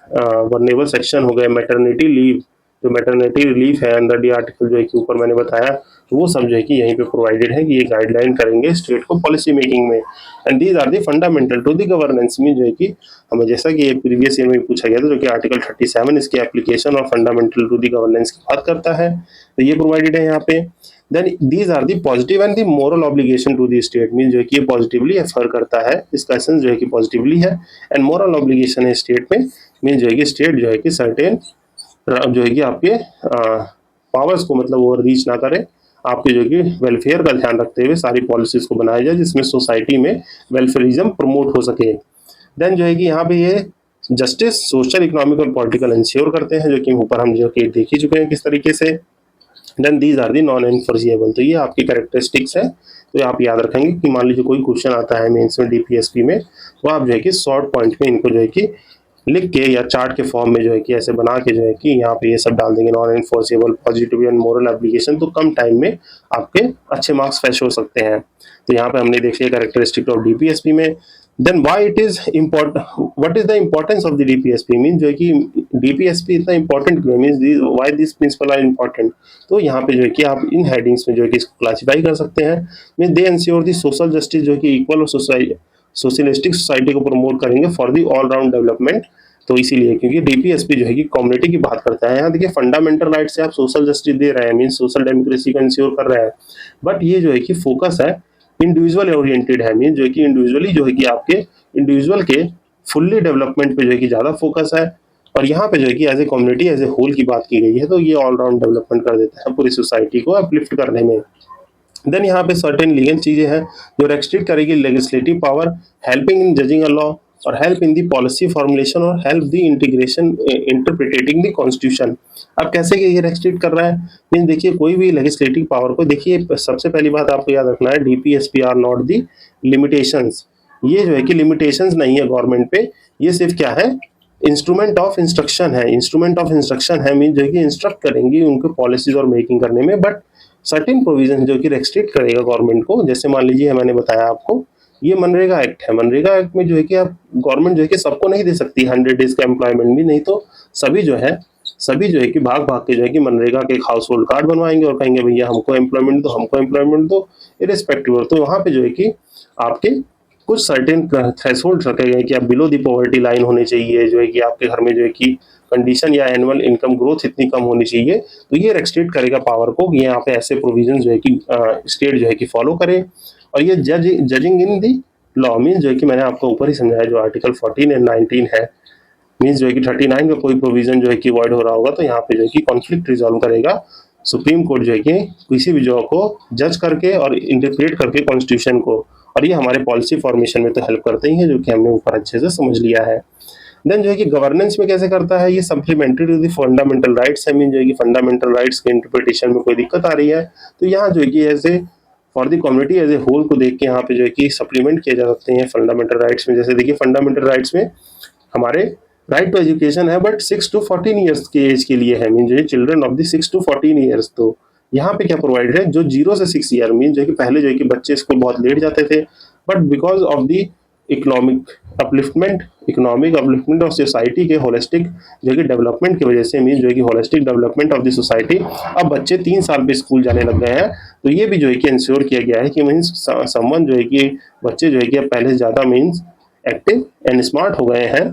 वर्नेबल सेक्शन हो गए, मैटरनिटी लीव, जो मैटरनिटी रिलीफ है अंडर डी आर्टिकल जो है कि ऊपर मैंने बताया, तो वो सब जो है कि यहीं पे प्रोवाइडेड है कि ये गाइडलाइन करेंगे स्टेट को पॉलिसी मेकिंग में। And these are the fundamental to the governance में, जो है कि हमें जैसा कि प्रीवियस ईयर में पूछा गया था, जो कि आर्टिकल 37 इसकी एप्लीकेशन और फंडामेंटल टू दी गवर्नेंस की बात करता है, तो ये प्रोवाइडेड है यहाँ पे। Then these are the positive and the moral obligation to the state, mean जो है कि ये पॉजिटिवली एफर करता है, इसका एसेंस जो है कि पॉजिटिवली है। एंड मोरल ऑब्लिगेशन है स्टेट में, मीन जो है कि स्टेट जो है कि सर्टेन जो है कि आपके पावर्स को मतलब वो रीच ना करे, आपके जो कि वेलफेयर का ध्यान रखते हुए सारी पॉलिसीज को बनाया जाए जिसमें सोसाइटी में वेलफेयरिज्म प्रमोट हो सके। देन जो है कि यहाँ पे ये जस्टिस सोशल इकोनॉमिक और पॉलिटिकल इंश्योर करते हैं, जो कि ऊपर हम जो कि देख ही चुके हैं किस तरीके से। Then these are the non enforceable, तो ये आपकी कैरेक्टरिस्टिक्स है। तो आप याद रखेंगे कि मान लीजिए कोई क्वेश्चन आता है मेंस में डीपीएसपी में, तो आप जो है कि शॉर्ट पॉइंट में इनको जो है कि लिख के या चार्ट के फॉर्म में जो है कि ऐसे बना के जो है कि यहाँ पे ये सब डाल देंगे, non enforceable, positive and moral application, तो कम टाइम में आपके अच्छे मार्क्स फैच हो सकते हैं। तो यहाँ पे हमने देखिए कैरेक्टरिस्टिक ऑफ डीपीएसपी में। Then why it is important, what is the importance of the DPSP, mean जो है कि डीपीएसपी इतना इंपॉर्टेंट क्यों, mean why this principle are important. तो यहाँ पे जो है कि आप इन हेडिंग्स में जो है कि इसको क्लासीफाई कर सकते हैं। Mean they ensure the social justice, जो कि इक्वल और सोशलिस्टिक सोसाइटी को प्रमोट करेंगे for the all round development. तो इसीलिए क्योंकि डीपीएसपी जो है कि कम्युनिटी की बात करता है। यहाँ देखिए फंडामेंटल राइट से आप सोशल जस्टिस दे रहे हैं, मीन सोशल डेमोक्रेसी को इंश्योर कर रहे हैं, बट ये जो है कि फोकस है इंडिविजुअल ओरिएंटेड है, मीन जो है कि इंडिविजुअली जो है कि आपके इंडिविजुअल के फुल्ली डेवलपमेंट पे जो है कि ज्यादा फोकस है। और यहाँ पे जो है कि as a community as a whole की बात की गई है, तो ये ऑलराउंड डेवलपमेंट कर देता है पूरी सोसाइटी को अपलिफ्ट करने में। देन यहाँ पे सर्टेन लीगल चीजें हैं जो रेस्ट्रिक्ट करेगी legislative power, helping in judging a law, और help in the policy formulation, और help the integration interpreting the constitution. अब कैसे कि ये रेस्ट्रिक्ट कर रहा है, मीन देखिए कोई भी लेजिस्लेटिव पावर को, देखिए सबसे पहली बात आपको याद रखना है DPSP are not the limitations. ये जो है कि लिमिटेशंस नहीं है गवर्नमेंट पे, ये सिर्फ क्या है इंस्ट्रूमेंट ऑफ इंस्ट्रक्शन है। इंस्ट्रूमेंट ऑफ इंस्ट्रक्शन है मीन जो है कि इंस्ट्रक्ट करेंगी उनको पॉलिसीज और मेकिंग करने में, बट सर्टेन प्रोविजन जो कि रेस्ट्रिक्ट करेगा गवर्नमेंट को। जैसे मान लीजिए मैंने बताया आपको ये मनरेगा एक्ट है, मनरेगा एक्ट में जो है कि आप गवर्नमेंट जो है कि सबको नहीं दे सकती 100 डेज का एम्प्लॉयमेंट भी, नहीं तो सभी जो है सभी जो है कि भाग-भाग के जो है कि मनरेगा के एक हाउस होल्ड कार्ड बनवाएँगे और कहेंगे भैया हमको एम्प्लॉयमेंट दो, हमको एम्प्लॉयमेंट दो, इर्रेस्पेक्टिव ऑफ। तो वहाँ पे जो है कि आपके कुछ सर्टेन थ्रेशोल्ड रखे गए हैं कि आप बिलो द पॉवर्टी लाइन होने चाहिए, जो है कि आपके घर में जो है कि कंडीशन या एनुअल इनकम ग्रोथ इतनी कम होनी चाहिए। तो ये रेस्ट्रिक्ट करेगा पावर को कि यहाँ पे ऐसे प्रोविजन जो है कि स्टेट जो है कि फॉलो करे। और ये judging in the law means जो है कि मैंने आपको ऊपर ही समझाया, जो आर्टिकल 14 एंड 19 है, मीन्स जो है कि 39 का कोई प्रोविजन जो है कि वॉइड हो रहा होगा तो यहाँ पे जो है कि कॉन्फ्लिक्ट रिजॉल्व करेगा सुप्रीम कोर्ट जो है कि किसी भी जॉ को जज करके और इंटरप्रेट करके कॉन्स्टिट्यूशन को। और ये हमारे पॉलिसी फॉर्मेशन में तो हेल्प करते ही हैं, जो कि हमने ऊपर अच्छे से समझ लिया है। देन जो है कि गवर्नेंस में कैसे करता है, ये supplementary to the fundamental rights है। मीन जो है कि फंडामेंटल राइट्स के इंटरप्रिटेशन में कोई दिक्कत आ रही है तो यहाँ जो है कि as for the community as a whole को देख के यहाँ पे जो है कि सप्लीमेंट किए जा सकते हैं फंडामेंटल राइट्स में। जैसे देखिए फंडामेंटल राइट्स में हमारे राइट टू एजुकेशन है, बट 6 to 14 ईयर्स के एज के लिए है, मीन जो है children of the 6 to 14 years. तो यहाँ पे क्या प्रोवाइड है, जो 0 से 6 ईयर, मीन जो है कि पहले जो है कि बच्चे स्कूल बहुत लेट जाते थे, but because of the economic upliftment of society के होलिस्टिक जो है कि डेवलपमेंट की वजह से, मीन जो है कि holistic development of the society, अब बच्चे 3 साल पे स्कूल जाने लग गए हैं। तो ये भी जो है कि इंश्योर किया गया है कि मीन्स समवन जो है कि बच्चे जो है कि अब पहले से ज़्यादा मीन्स एक्टिव एंड स्मार्ट हो गए हैं।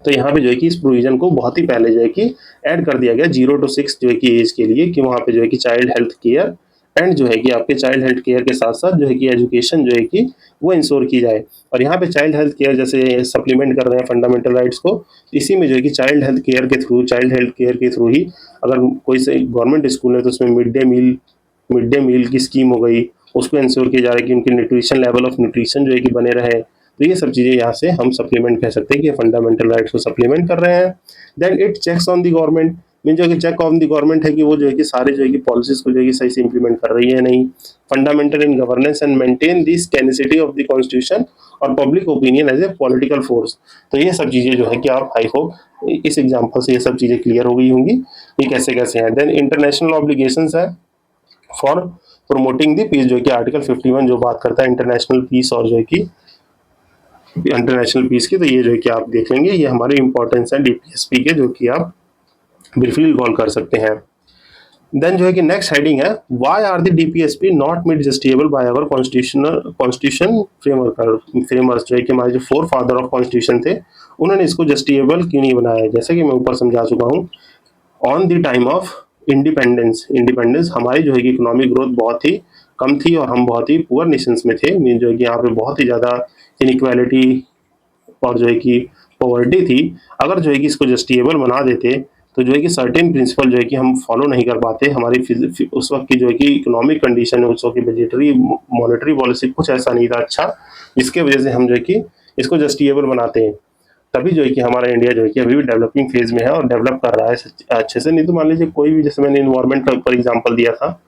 तो यहाँ पे जो है कि इस प्रोविजन को बहुत ही पहले जो है कि ऐड कर दिया गया 0 to 6 जो है कि एज के लिए, कि वहाँ पे जो है कि चाइल्ड हेल्थ केयर एंड जो है कि आपके चाइल्ड हेल्थ केयर के साथ साथ जो है कि एजुकेशन जो है कि वो इंश्योर की जाए। और यहाँ पे चाइल्ड हेल्थ केयर जैसे सप्लीमेंट कर रहे हैं फंडामेंटल राइट्स को, इसी में जो है कि चाइल्ड हेल्थ केयर के थ्रू ही अगर कोई से गवर्नमेंट स्कूल है तो उसमें मिड डे मील की स्कीम हो गई, उसको इंश्योर किया जा रहा है कि उनकी न्यूट्रिशन लेवल ऑफ न्यूट्रिशन जो है कि बने रहे। तो ये सब चीज़ें यहाँ से हम सप्लीमेंट कह सकते हैं कि फंडामेंटल राइट्स को सप्लीमेंट कर रहे हैं। Then it checks on the government, mean जो कि चेक ऑन द गवर्नमेंट है कि वो जो है कि सारे जो है कि पॉलिसीज को जो है कि सही से इंप्लीमेंट कर रही है नहीं। Fundamental in governance and maintain the sanctity of the constitution और public opinion as a political force. तो ये सब चीज़ें जो है कि आप आई होप इस एग्जाम्पल से ये सब चीज़ें क्लियर हो गई होंगी कि कैसे कैसे हैं। देन इंटरनेशनल ऑब्लिगेशंस है फॉर प्रोमोटिंग दी पीस, जो कि आर्टिकल 51 जो बात करता है इंटरनेशनल पीस और जो है कि इंटरनेशनल पीस की। तो ये जो है कि आप देख लेंगे, ये हमारे इंपॉर्टेंस है डीपीएसपी के, जो कि आप ब्रीफली रिकॉल कर सकते हैं। देन जो है कि नेक्स्ट हेडिंग है, why are the DPSP not made justiciable by our constitution framework, जो है कि हमारे जो फोर फादर ऑफ कॉन्स्टिट्यूशन थे उन्होंने इसको जस्टिएबल क्यों नहीं बनाया। जैसे कि मैं ऊपर समझा चुका हूँ, on the time of independence हमारी जो है कि इकोनॉमिक ग्रोथ बहुत ही कम थी और हम बहुत ही पुअर नेशंस में थे। मीन जो है कि यहाँ पे बहुत ही ज़्यादा इनइक्वालिटी और जो है कि पॉवर्टी थी। अगर जो है कि इसको जस्टिएबल बना देते तो जो है कि सर्टेन प्रिंसिपल जो है कि हम फॉलो नहीं कर पाते। हमारी उस वक्त की जो है कि इकोनॉमिक कंडीशन है, उस वक्त की बजटरी मॉनेटरी पॉलिसी कुछ ऐसा नहीं था अच्छा, जिसके वजह से हम जो है कि इसको जस्टिएबल बनाते हैं। तभी जो है कि हमारा इंडिया जो है कि अभी भी डेवलपिंग फेज में है और डेवलप कर रहा है अच्छे से। नहीं तो मान लीजिए कोई भी, जैसे मैंने इन्वायरमेंट का ऊपर एग्जांपल दिया था,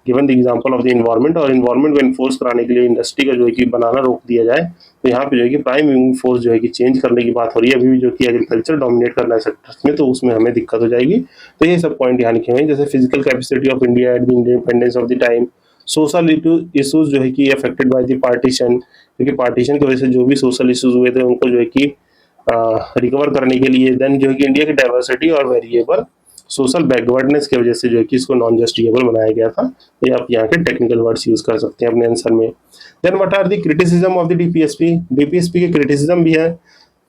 given the example of the environment, और इन्वायरमेंट को इन्फोर्स कराने के लिए इंडस्ट्री का जो है कि बनाना रोक दिया जाए, तो यहाँ पे जो है कि प्राइम मूविंग फोर्स जो है कि चेंज करने की बात हो रही है अभी भी, जो कि एग्रीकल्चर डोमिनेट करना है सेक्टर्स में, तो उसमें हमें दिक्कत हो जाएगी। तो ये सब पॉइंट यहाँ लिखे हुए हैं, जैसे physical capacity of India at the independence of the time, social issues जो है कि अफेक्टेड बाय द पार्टीशन, क्योंकि पार्टीशन की वजह से जो भी सोशल इशूज हुए थे उनको जो है कि रिकवर करने के लिए। देन जो है कि इंडिया की डाइवर्सिटी और वेरिएबल सोशल बैकवर्डनेस की वजह से जो है कि इसको नॉन जस्टिएबल बनाया गया था। तो आप यहाँ के टेक्निकल वर्ड्स यूज कर सकते हैं अपने आंसर में। Then what are the criticism of the DPSP के क्रिटिसिज्म भी है,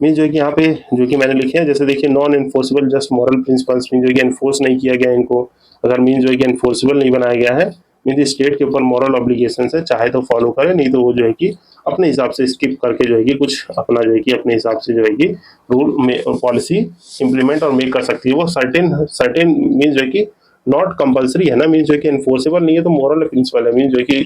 मीन जो है कि यहाँ पे जो कि मैंने लिखे हैं, जैसे देखिए non enforceable just moral principles, mean जो कि एनफोर्स नहीं किया गया इनको। अगर मीन जो है कि एनफोर्सिबल नहीं बनाया गया है, मीन स्टेट के ऊपर मॉरल ऑब्लिगेशन है, चाहे तो फॉलो करे, नहीं तो वो जो है कि अपने हिसाब से स्किप करके जो है कि कुछ अपना जो है कि अपने हिसाब से जो है कि रूल में पॉलिसी इंप्लीमेंट और मेक कर सकती है। वो सर्टेन मीन जो है कि नॉट कंपलसरी है ना, मीन जो है कि एनफोर्सेबल नहीं है, तो मॉरल प्रिंसिपल है, मीन जो है कि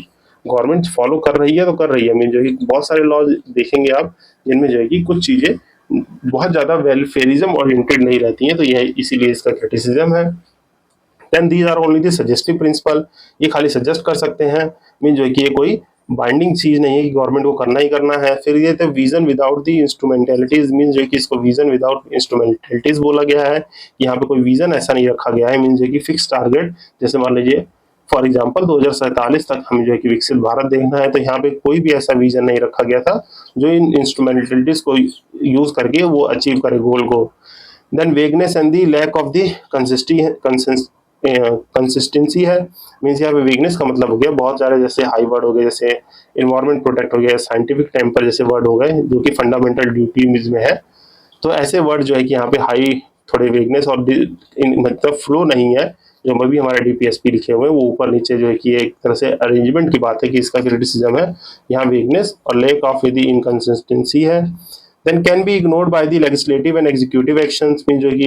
गवर्नमेंट फॉलो कर रही है तो कर रही है। मीन जो है कि बहुत सारे लॉज देखेंगे आप जिनमें जो है कि कुछ चीजें बहुत ज्यादा वेलफेयरिज्म ओरिएंटेड नहीं रहती हैं, तो यह इसीलिए इसका क्रिटिसिज्म है। Then these are only the suggestive principle, ये खाली सजेस्ट कर सकते हैं, मीन जो है कि ये कोई बाइंडिंग चीज नहीं है कि गवर्नमेंट को करना ही करना है। फिर ये तो विजन विदाउट दी इंस्ट्रूमेंटेलिटीज, मीन जो है कि इसको विजन विदाउट इंस्ट्रूमेंटेलिटीज बोला गया है। यहाँ पे कोई विजन ऐसा नहीं रखा गया है, मीन जो है कि फिक्स टारगेट, जैसे मान लीजिए फॉर एग्जाम्पल 2047 तक हमें जो है कि विकसित भारत देखना है, तो यहाँ पे कोई भी ऐसा विजन नहीं रखा गया था जो इन इंस्ट्रूमेंटेलिटीज को यूज करके वो अचीव करे गोल को। Then vagueness and the lack of the consistency है, मीन्स यहाँ पे वीकनेस का मतलब हो गया बहुत सारे जैसे हाई वर्ड हो गए, जैसे इन्वायरमेंट प्रोटेक्ट हो गया, साइंटिफिक टेम्पर जैसे वर्ड हो गए जो कि फंडामेंटल ड्यूटीज में है। तो ऐसे वर्ड जो है कि यहाँ पे हाई थोड़े वेगनेस और मतलब फ्लो नहीं है, जो भी हमारे डीपीएसपी लिखे हुए हैं वो ऊपर नीचे जो है कि एक तरह से अरेंजमेंट की बात है कि इसका क्रिटिसिज्म है, यहाँ वेगनेस और लेक ऑफ विद इनकंसिस्टेंसी है। Then can be ignored by the legislative and executive actions में जो कि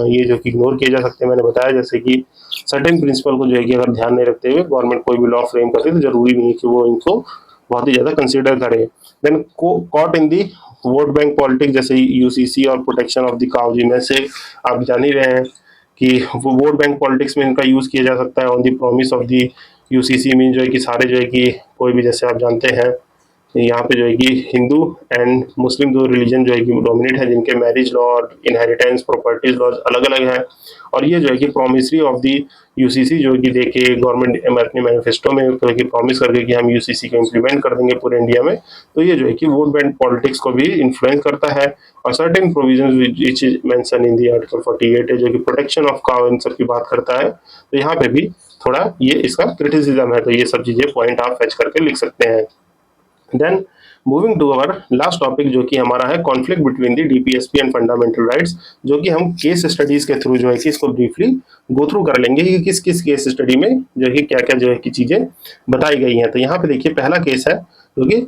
ये जो कि इग्नोर किए जा सकते हैं, मैंने बताया जैसे कि सर्टेन प्रिंसिपल को जो है कि अगर ध्यान नहीं रखते हुए गवर्नमेंट कोई भी लॉ फ्रेम करती है तो जरूरी नहीं है कि वो इनको बहुत ही ज्यादा कंसिडर करे। Then caught in the vote bank politics जैसे यूसीसी और प्रोटेक्शन ऑफ द काउ, जिनमें से आप जान ही रहे हैं कि वो वोट बैंक पॉलिटिक्स में इनका यूज किया जा सकता है on the promise of the UCC mean जो है कि सारे जो है कि कोई भी जैसे आप जानते हैं यहाँ पे जो है कि हिंदू एंड मुस्लिम दो रिलीजन जो है कि डोमिनेट है, जिनके मैरिज लॉ और इनहेरिटेंस प्रॉपर्टीज लॉज अलग अलग है। और ये जो है कि प्रोमिसरी ऑफ दी यूसीसी जो है कि देखे गवर्नमेंट अपने मैनिफेस्टो में तो है कि प्रॉमिस करके कि हम यूसीसी को इम्प्लीमेंट कर देंगे पूरे इंडिया में। तो ये जो है कि वोट बैंक पॉलिटिक्स को भी इन्फ्लुएंस करता है। और certain provision which is mention in the article 48 है जो कि प्रोटेक्शन ऑफ काउ इन सब की बात करता है। तो यहाँ पे भी थोड़ा ये इसका क्रिटिसिज्म है, तो ये सब चीजें पॉइंट आप फेच करके लिख सकते हैं। Then moving to our last topic जो कि हमारा है conflict between the DPSP and fundamental rights, जो कि हम केस स्टडीज के थ्रू जो है कि इसको ब्रीफली गो थ्रू कर लेंगे कि किस किस केस स्टडी में जो है कि क्या क्या जो है कि चीजें बताई गई हैं। तो यहाँ पे देखिए पहला केस है जो कि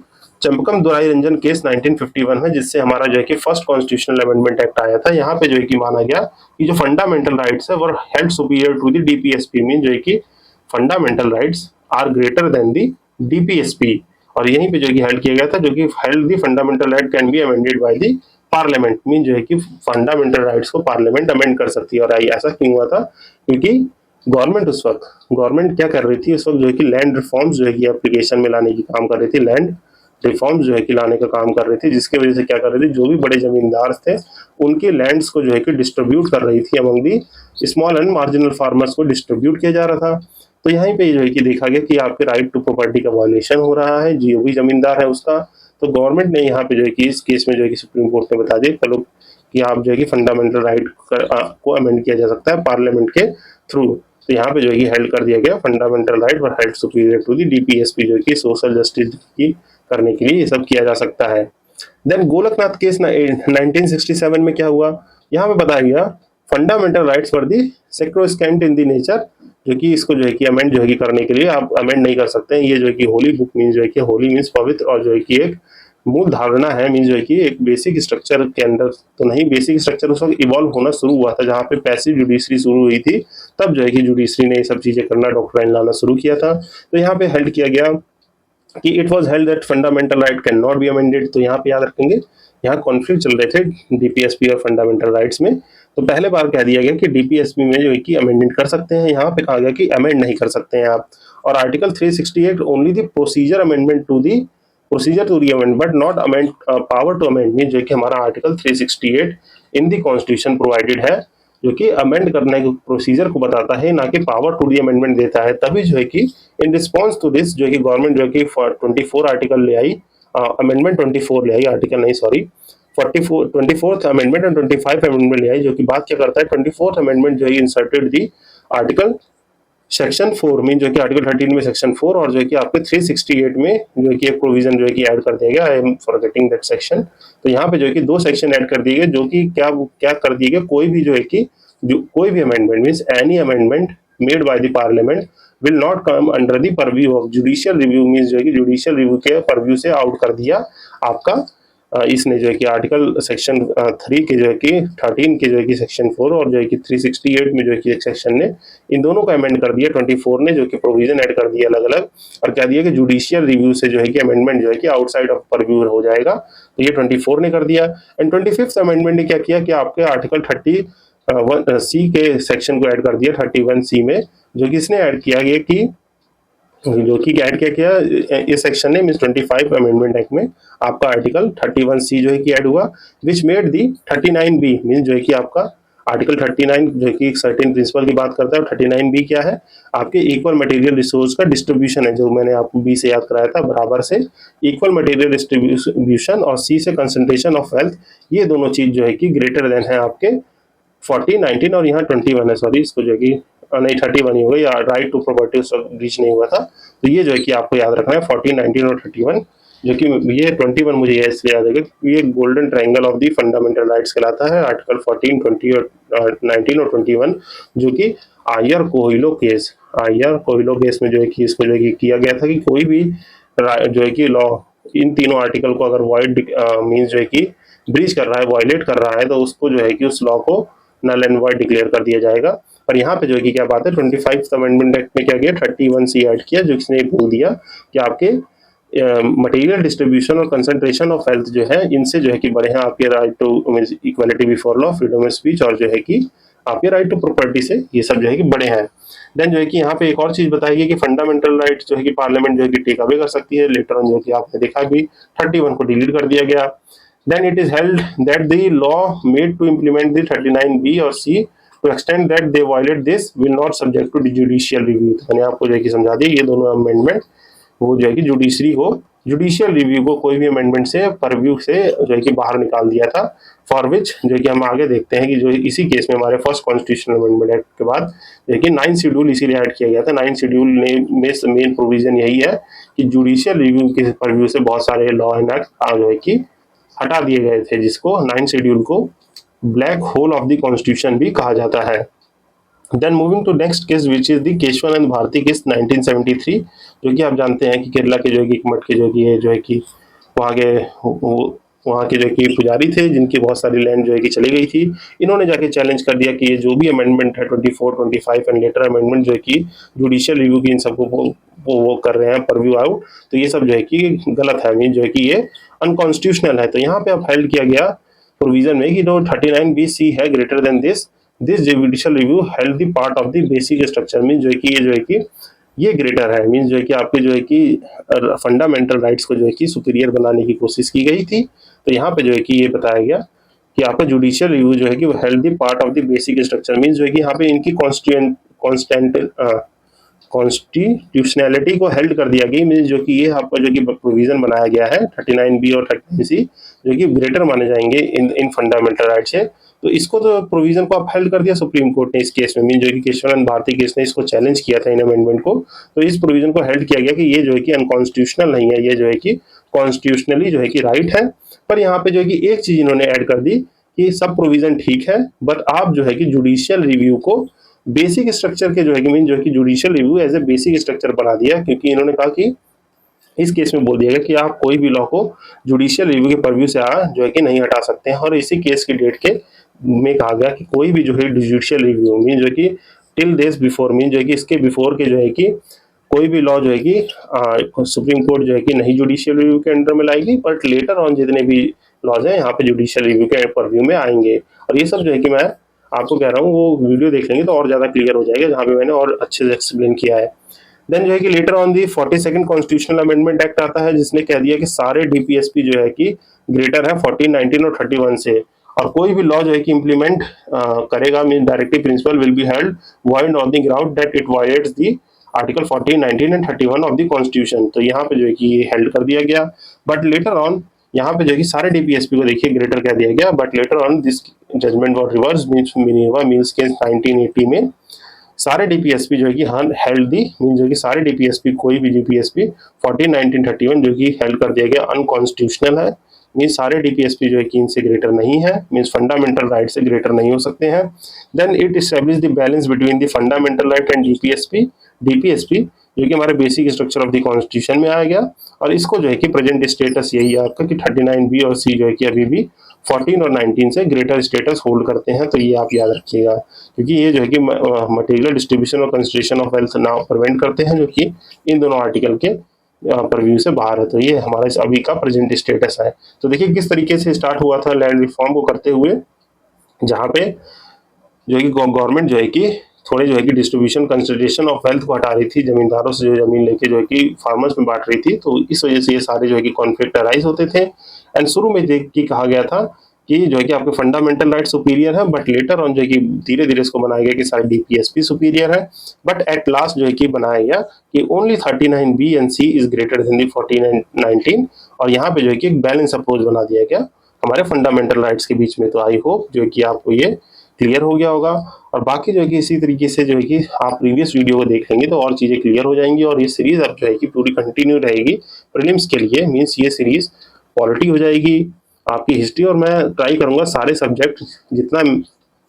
चंपकम दुराई रंजन केस 1951 है, जिससे हमारा जो है कि फर्स्ट कॉन्स्टिट्यूशनल अमेंडमेंट एक्ट आया था। यहाँ पे जो है कि माना गया कि जो फंडामेंटल राइट्स है वो held superior to the DPSP, mean जो है कि fundamental rights are greater than the DPSP. और यहीं पे जो कि हेल्ड किया गया था जो कि held the fundamental right can be amended by the parliament, mean जो है कि फंडामेंटल राइट्स को पार्लियामेंट अमेंड कर सकती है। और ऐसा क्यों हुआ था, क्योंकि गवर्नमेंट क्या कर रही थी उस वक्त जो है कि लैंड रिफॉर्म्स जो है कि एप्लीकेशन में लाने की काम कर रही थी, लैंड रिफॉर्म्स जो है कि लाने का काम कर रही थी, जिसकी वजह से क्या कर रही थी जो भी बड़े जमींदार थे उनके लैंड्स को जो है कि डिस्ट्रीब्यूट कर रही थी among the small and marginal farmers को डिस्ट्रीब्यूट किया जा रहा था। तो यहीं पे जो है कि देखा गया कि आपके राइट टू प्रॉपर्टी का वायलेशन हो रहा है, जो भी जमींदार है उसका। तो गवर्नमेंट ने यहाँ पे जो है कि इस केस में जो है कि सुप्रीम कोर्ट ने बता दिया चलो कि आप जो है कि फंडामेंटल राइट को अमेंड किया जा सकता है पार्लियामेंट के थ्रू। तो यहाँ पे जो है कि हेल्ड कर दिया गया फंडामेंटल राइट और held superior to the DPSP, जो कि सोशल जस्टिस की करने के लिए ये सब किया जा सकता है। देन गोलकनाथ केस 1967 में क्या हुआ, यहाँ पे बताया गया fundamental rights for the sacrosanct in the nature, जो कि इसको जो है कि अमेंड जो है कि करने के लिए आप अमेंड नहीं कर सकते हैं। ये जो है कि होली बुक मीन जो है कि होली मीन्स पवित्र, और जो है कि एक मूल धारणा है मीन जो है कि एक बेसिक स्ट्रक्चर के अंदर तो नहीं, बेसिक स्ट्रक्चर उस वक्त इवॉल्व होना शुरू हुआ था जहाँ पे पैसिव जुडिशरी शुरू हुई थी, तब जो है कि जुडिशरी ने ये सब चीजें करना डॉक्ट्राइन लाना शुरू किया था। तो यहाँ पे हेल्ड किया गया कि it was held that fundamental right can not be amended. तो यहाँ पे याद रखेंगे यहाँ कॉन्फ्लिक्ट चल रहे थे डीपीएसपी और फंडामेंटल राइट्स में। तो पहले बार कह दिया गया कि डीपीएसपी में जो है कि अमेंडमेंट कर सकते हैं, यहाँ पे कहा गया कि अमेंड नहीं कर सकते हैं आप। और article 368 only the procedure amendment to the procedure to re amend but not amend power to amend, mean जो है कि हमारा article 368 in the constitution provided है जो कि अमेंड करने के प्रोसीजर को बताता है, ना कि पावर टू दी अमेंडमेंट देता है। तभी जो है कि इन रिस्पॉन्स टू दिस जो है कि गवर्नमेंट जो है कि 24 आर्टिकल ले आई, अमेंडमेंट 24 ले आई, आर्टिकल नहीं sorry 24th amendment and 25 amendment ले आई, जो कि बात क्या करता है 24th अमेंडमेंट जो है इंसर्टेड दी आर्टिकल सेक्शन 4 मीन जो कि आर्टिकल 13 में सेक्शन 4, और जो है कि आपके 368 में जो है कि एक प्रोविजन जो है कि ऐड कर दिया गया, I am forgetting that section. तो यहाँ पे जो है कि दो सेक्शन ऐड कर दिए गए जो कि क्या क्या कर दिए गए, कोई भी जो है कि जो कोई भी amendment means any amendment made by the parliament will not come under the purview of judicial review, means जो है कि जुडिशियल रिव्यू के परव्यू से आउट कर दिया आपका इसने जो है कि आर्टिकल सेक्शन 3 के जो है कि 13 के जो है कि सेक्शन 4 और जो है कि 368 में जो है कि एक सेक्शन ने इन दोनों को अमेंड कर दिया, 24 ने जो कि प्रोविजन ऐड कर दिया अलग अलग, और कह दिया कि जुडिशियल रिव्यू से जो है कि अमेंडमेंट जो है कि आउटसाइड ऑफ परव्यू हो जाएगा। तो ये 24 ने कर दिया। एंड 25th अमेंडमेंट ने क्या किया कि आपके आर्टिकल 30 के सेक्शन को ऐड कर दिया 31C में, जो कि इसने ऐड किया गया कि जो कि ऐड क्या किया इस सेक्शन ने मीन 25 अमेंडमेंट एक्ट में आपका आर्टिकल 31C जो है कि ऐड हुआ, which made the 39B mean जो है कि आपका आर्टिकल 39 जो कि एक सर्टेन प्रिंसिपल की बात करता है। 39B क्या है, आपके इक्वल मटेरियल रिसोर्स का डिस्ट्रीब्यूशन है, जो मैंने आपको बी से याद कराया था बराबर से इक्वल मटेरियल डिस्ट्रीब्यूशन, और सी से कंसंट्रेशन ऑफ वेल्थ। ये दोनों चीज जो है कि ग्रेटर देन है आपके 14, 19 और यहाँ 21 है, सॉरी इसको जो है कि नहीं 31 ही हो गई, राइट टू प्रॉपर्टी ब्रीच नहीं हुआ था। तो ये जो है कि आपको याद रखना है 14, 19 और 31, जो कि ये 21 मुझे ये इसलिए याद है कि ये golden triangle of the fundamental rights कहलाता है, आर्टिकल 14, 20 और 19 और 21, जो कि आयर कोहिलो केस, आयर कोहिलो केस में जो है कि इसको जो है कि किया गया था कि कोई भी जो है कि लॉ इन तीनों आर्टिकल को अगर वॉइड मीन्स जो है कि ब्रीच कर रहा है, वायलेट कर रहा है, तो उसको जो है कि उस लॉ को नल एंड वॉइड डिक्लेयर कर दिया जाएगा। पर यहाँ पे जो है कि क्या बात है, 25 अमेंडमेंट एक्ट में क्या किया, 31C ऐड किया, जो इसने बोल दिया कि आपके मटेरियल डिस्ट्रीब्यूशन और कंसंट्रेशन ऑफ वेल्थ जो है, इनसे जो है कि बड़े हैं आपके right to equality before law, freedom of speech और जो है कि आपके राइट टू प्रॉपर्टी से, ये सब जो है कि बड़े हैं। देन जो है कि यहाँ पे एक और चीज बताई गई कि फंडामेंटल राइट जो है कि पार्लियामेंट जो है कि टेक अवे कर सकती है। लेटर ऑन जो कि आपने देखा भी 31 को डिलीट कर दिया गया। Then it is held that the law made to implement the 39B or C to extent that they violate this will not subject to judicial review। तो मैंने आपको जो है कि समझा दिया, ये दोनों अमेंडमेंट वो जो है कि जुडिशियल रिव्यू को कोई भी अमेंडमेंट से परव्यू से जो है कि बाहर निकाल दिया था। फॉर विच जो है कि हम आगे देखते हैं कि जो इसी केस में हमारे फर्स्ट कॉन्स्टिट्यूशनल अमेंडमेंट एक्ट के बाद जो है कि 9 शेड्यूल इसीलिए ऐड किया गया था। 9 शेड्यूल में मेन प्रोविजन यही है कि जुडिशियल रिव्यू के परव्यू से बहुत सारे लॉ एंड एक्ट जो है कि हटा दिए गए थे, जिसको 9 शेड्यूल को black hole of the constitution भी कहा जाता है। Then moving to next case which is the Kesavananda Bharati case 1973, जो कि आप जानते हैं कि केरला के जो है कि मठ के जो है कि वहाँ के वहाँ के जो है कि पुजारी थे, जिनकी बहुत सारी लैंड जो है कि चली गई थी। इन्होंने जाके चैलेंज कर दिया कि ये जो भी अमेंडमेंट है 24, 25 एंड लेटर अमेंडमेंट जो है कि जुडिशियल रिव्यू की इन सबको वो कर रहे हैं परव्यू आउट, तो ये सब जो है कि गलत है, मीन जो है कि ये अनकॉन्स्टिट्यूशनल है। तो यहाँ पे अपहेल्ड किया गया प्रोविजन में कि जो 39B(C) है greater than this judicial review held the part of the basic structure, mean जो है कि ये जो है कि ये ग्रेटर है, मीन जो है कि आपके जो है कि फंडामेंटल राइट्स को जो है कि सुपीरियर बनाने की कोशिश की गई थी। तो यहाँ पे जो है कि ये बताया गया कि आपका जुडिशियल रिव्यू जो है कि वो held the part of the basic structure, mean जो है कि यहाँ पे इनकी कॉन्स्टिट्यूशनैलिटी को हेल्ड कर दिया गया, मीन जो कि ये आपका जो कि प्रोविजन बनाया गया है 39B और 39C जो कि ग्रेटर माने जाएंगे इन फंडामेंटल राइट से। तो इसको तो प्रोविजन को अपहेल्ड कर दिया सुप्रीम कोर्ट ने इस केस में, मीन जो कि केशवानंद भारती केस ने इसको चैलेंज किया था इन अमेंडमेंट को। तो इस प्रोविजन को हेल्ड किया गया कि ये जो है कि अनकॉन्स्टिट्यूशनल नहीं है, ये जो है कि कॉन्स्टिट्यूशनली जो है कि राइट है। पर यहाँ पे जो है कि एक चीज इन्होंने ऐड कर दी कि सब प्रोविजन ठीक है, बट आप जो है कि जुडिशियल रिव्यू को बेसिक स्ट्रक्चर के जो है कि मीन जो है कि judicial review as a basic structure बना दिया, क्योंकि इन्होंने कहा कि इस केस में बोल दिया गया कि आप कोई भी लॉ को जुडिशियल रिव्यू के परव्यू से जो है कि नहीं हटा सकते हैं। और इसी केस की डेट के में कहा गया कि कोई भी जो है जुडिशियल रिव्यू मीन जो कि टिल दिस बिफोर, मीन जो है कि इसके बिफोर के जो है कि कोई भी लॉ जो है कि सुप्रीम कोर्ट जो है कि नहीं जुडिशियल रिव्यू के अंडर में लाएगी, बट लेटर ऑन जितने भी लॉज हैं यहाँ पे जुडिशियल रिव्यू के परव्यू में आएंगे। और ये सब जो है कि मैं आपको कह रहा हूँ वो वीडियो देख लेंगे तो और ज्यादा क्लियर हो जाएगा, जहाँ पे मैंने और अच्छे से एक्सप्लेन किया है। देन जो है कि later on the 42nd constitutional amendment act आता है, जिसने कह दिया कि सारे डीपीएसपी जो है कि ग्रेटर है 14, 19 और 31 से, और कोई भी लॉ जो है कि इम्प्लीमेंट करेगा mean directive principal will be held void on the ground that it violets the article 14, 19 and 31 of the constitution. तो यहाँ पे जो है कि ये हेल्ड कर दिया गया। बट लेटर ऑन यहाँ पे जो है कि सारे डीपीएसपी को देखिए ग्रेटर कह दिया गया, but later on this judgement और रिवर्स मीन्स मिनर्वा मीन्स के 1980 में सारे डीपीएसपी जो है कि हेल्ड दी, मीन जो कि सारे डीपीएसपी कोई भी डीपीएसपी 14, 19, 31 जो कि हेल्ड कर दिया गया अनकॉन्स्टिट्यूशनल है, मीन सारे डीपीएसपी जो है कि इनसे ग्रेटर नहीं है, मीन्स फंडामेंटल राइट से ग्रेटर नहीं हो सकते हैं। Then it establish the balance between the fundamental right and DPSP जो कि हमारे basic structure of the constitution में आ गया। और इसको जो है कि प्रेजेंट स्टेटस यही है आपका कि 39B और C जो है कि अभी भी 14 और 19 से ग्रेटर स्टेटस होल्ड करते हैं। तो ये आप याद रखिएगा, क्योंकि ये जो है कि मटेरियल डिस्ट्रीब्यूशन और concentration of wealth now prevent करते हैं, जो कि इन दोनों आर्टिकल के परव्यू से बाहर है। तो ये हमारा अभी का प्रेजेंट स्टेटस है। तो देखिए किस तरीके से स्टार्ट हुआ था लैंड रिफॉर्म को करते हुए, जहाँ पे जो है कि गवर्नमेंट जो है कि थोड़े जो है कि डिस्ट्रीब्यूशन कंसंट्रेशन ऑफ वेल्थ को हटा रही थी, जमींदारों से जो जमीन लेके जो है कि फार्मर्स में बांट रही थी। तो इस वजह से ये सारे जो है कि कॉन्फ्लिक्ट अराइज होते थे। एंड शुरू में देख के कहा गया था कि जो है कि आपके फंडामेंटल राइट सुपीरियर है, बट लेटर ऑन जो है कि धीरे धीरे इसको बनाया गया कि सारे डीपीएसपी सुपीरियर है। बट एट लास्ट जो है कि बनाया गया कि only 39B and C is greater than the 14 and 19, और यहाँ पे जो है कि एक बैलेंस अप्रोच बना दिया गया हमारे फंडामेंटल राइट्स के बीच में। तो आई होप जो है कि आपको ये क्लियर हो गया होगा। और बाकी जो है कि इसी तरीके से जो है कि आप प्रीवियस वीडियो को देख लेंगे तो और चीज़ें क्लियर हो जाएंगी, और ये सीरीज अब जो है कि पूरी कंटिन्यू रहेगी प्रीलिम्स के लिए। मीन्स ये सीरीज पॉलिटी हो जाएगी, आपकी हिस्ट्री, और मैं ट्राई करूंगा सारे सब्जेक्ट जितना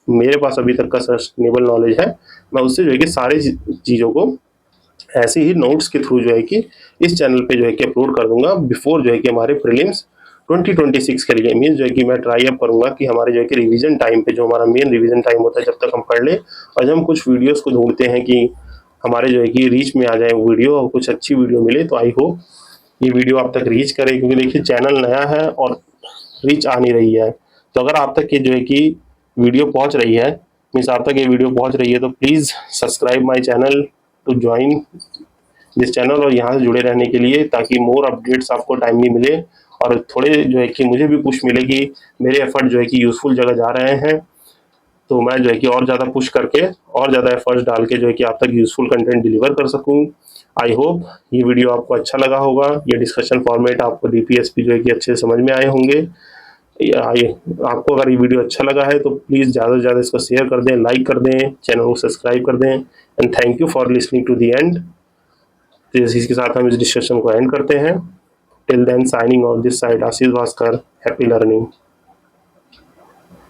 मेरे पास अभी तक का सस्टेनेबल नॉलेज है, मैं उससे जो है कि सारी चीज़ों को ऐसे ही नोट्स के थ्रू जो है कि इस चैनल पे जो है कि अपलोड कर दूंगा बिफोर जो है कि हमारे प्रीलिम्स 2026 के लिए। मीन्स जो है कि मैं ट्राई अप करूंगा कि हमारे जो है कि रिवीजन टाइम पे, जो हमारा मेन रिवीजन टाइम होता है जब तक हम पढ़ ले, और जब हम कुछ वीडियोस को ढूंढते हैं कि हमारे जो है कि रीच में आ जाए वीडियो और कुछ अच्छी वीडियो मिले, तो आई होप ये वीडियो आप तक रीच करे, क्योंकि देखिए चैनल नया है और रीच आ नहीं रही है। तो अगर आप तक ये जो है कि वीडियो पहुंच रही है, मीन्स आप तक ये वीडियो पहुंच रही है, तो please subscribe my channel to join this channel, और यहाँ से जुड़े रहने के लिए, ताकि मोर अपडेट्स आपको टाइमली मिले, और थोड़े जो है कि मुझे भी पुश मिले कि मेरे एफर्ट जो है कि यूजफुल जगह जा रहे हैं, तो मैं जो है कि और ज़्यादा पुश करके और ज़्यादा एफर्ट्स डाल के जो है कि आप तक यूजफुल कंटेंट डिलीवर कर सकूँ। आई होप ये वीडियो आपको अच्छा लगा होगा, ये डिस्कशन फॉर्मेट आपको डीपीएसपी जो है कि अच्छे से समझ में आए होंगे। आपको अगर ये वीडियो अच्छा लगा है तो प्लीज़ ज़्यादा से ज़्यादा इसको शेयर कर दें, लाइक कर दें, चैनल को सब्सक्राइब कर दें, and thank you for listening to the end. तो इसी के साथ हम इस डिस्कशन को एंड करते हैं। Till then signing off this side Ashish Bhaskar, happy learning.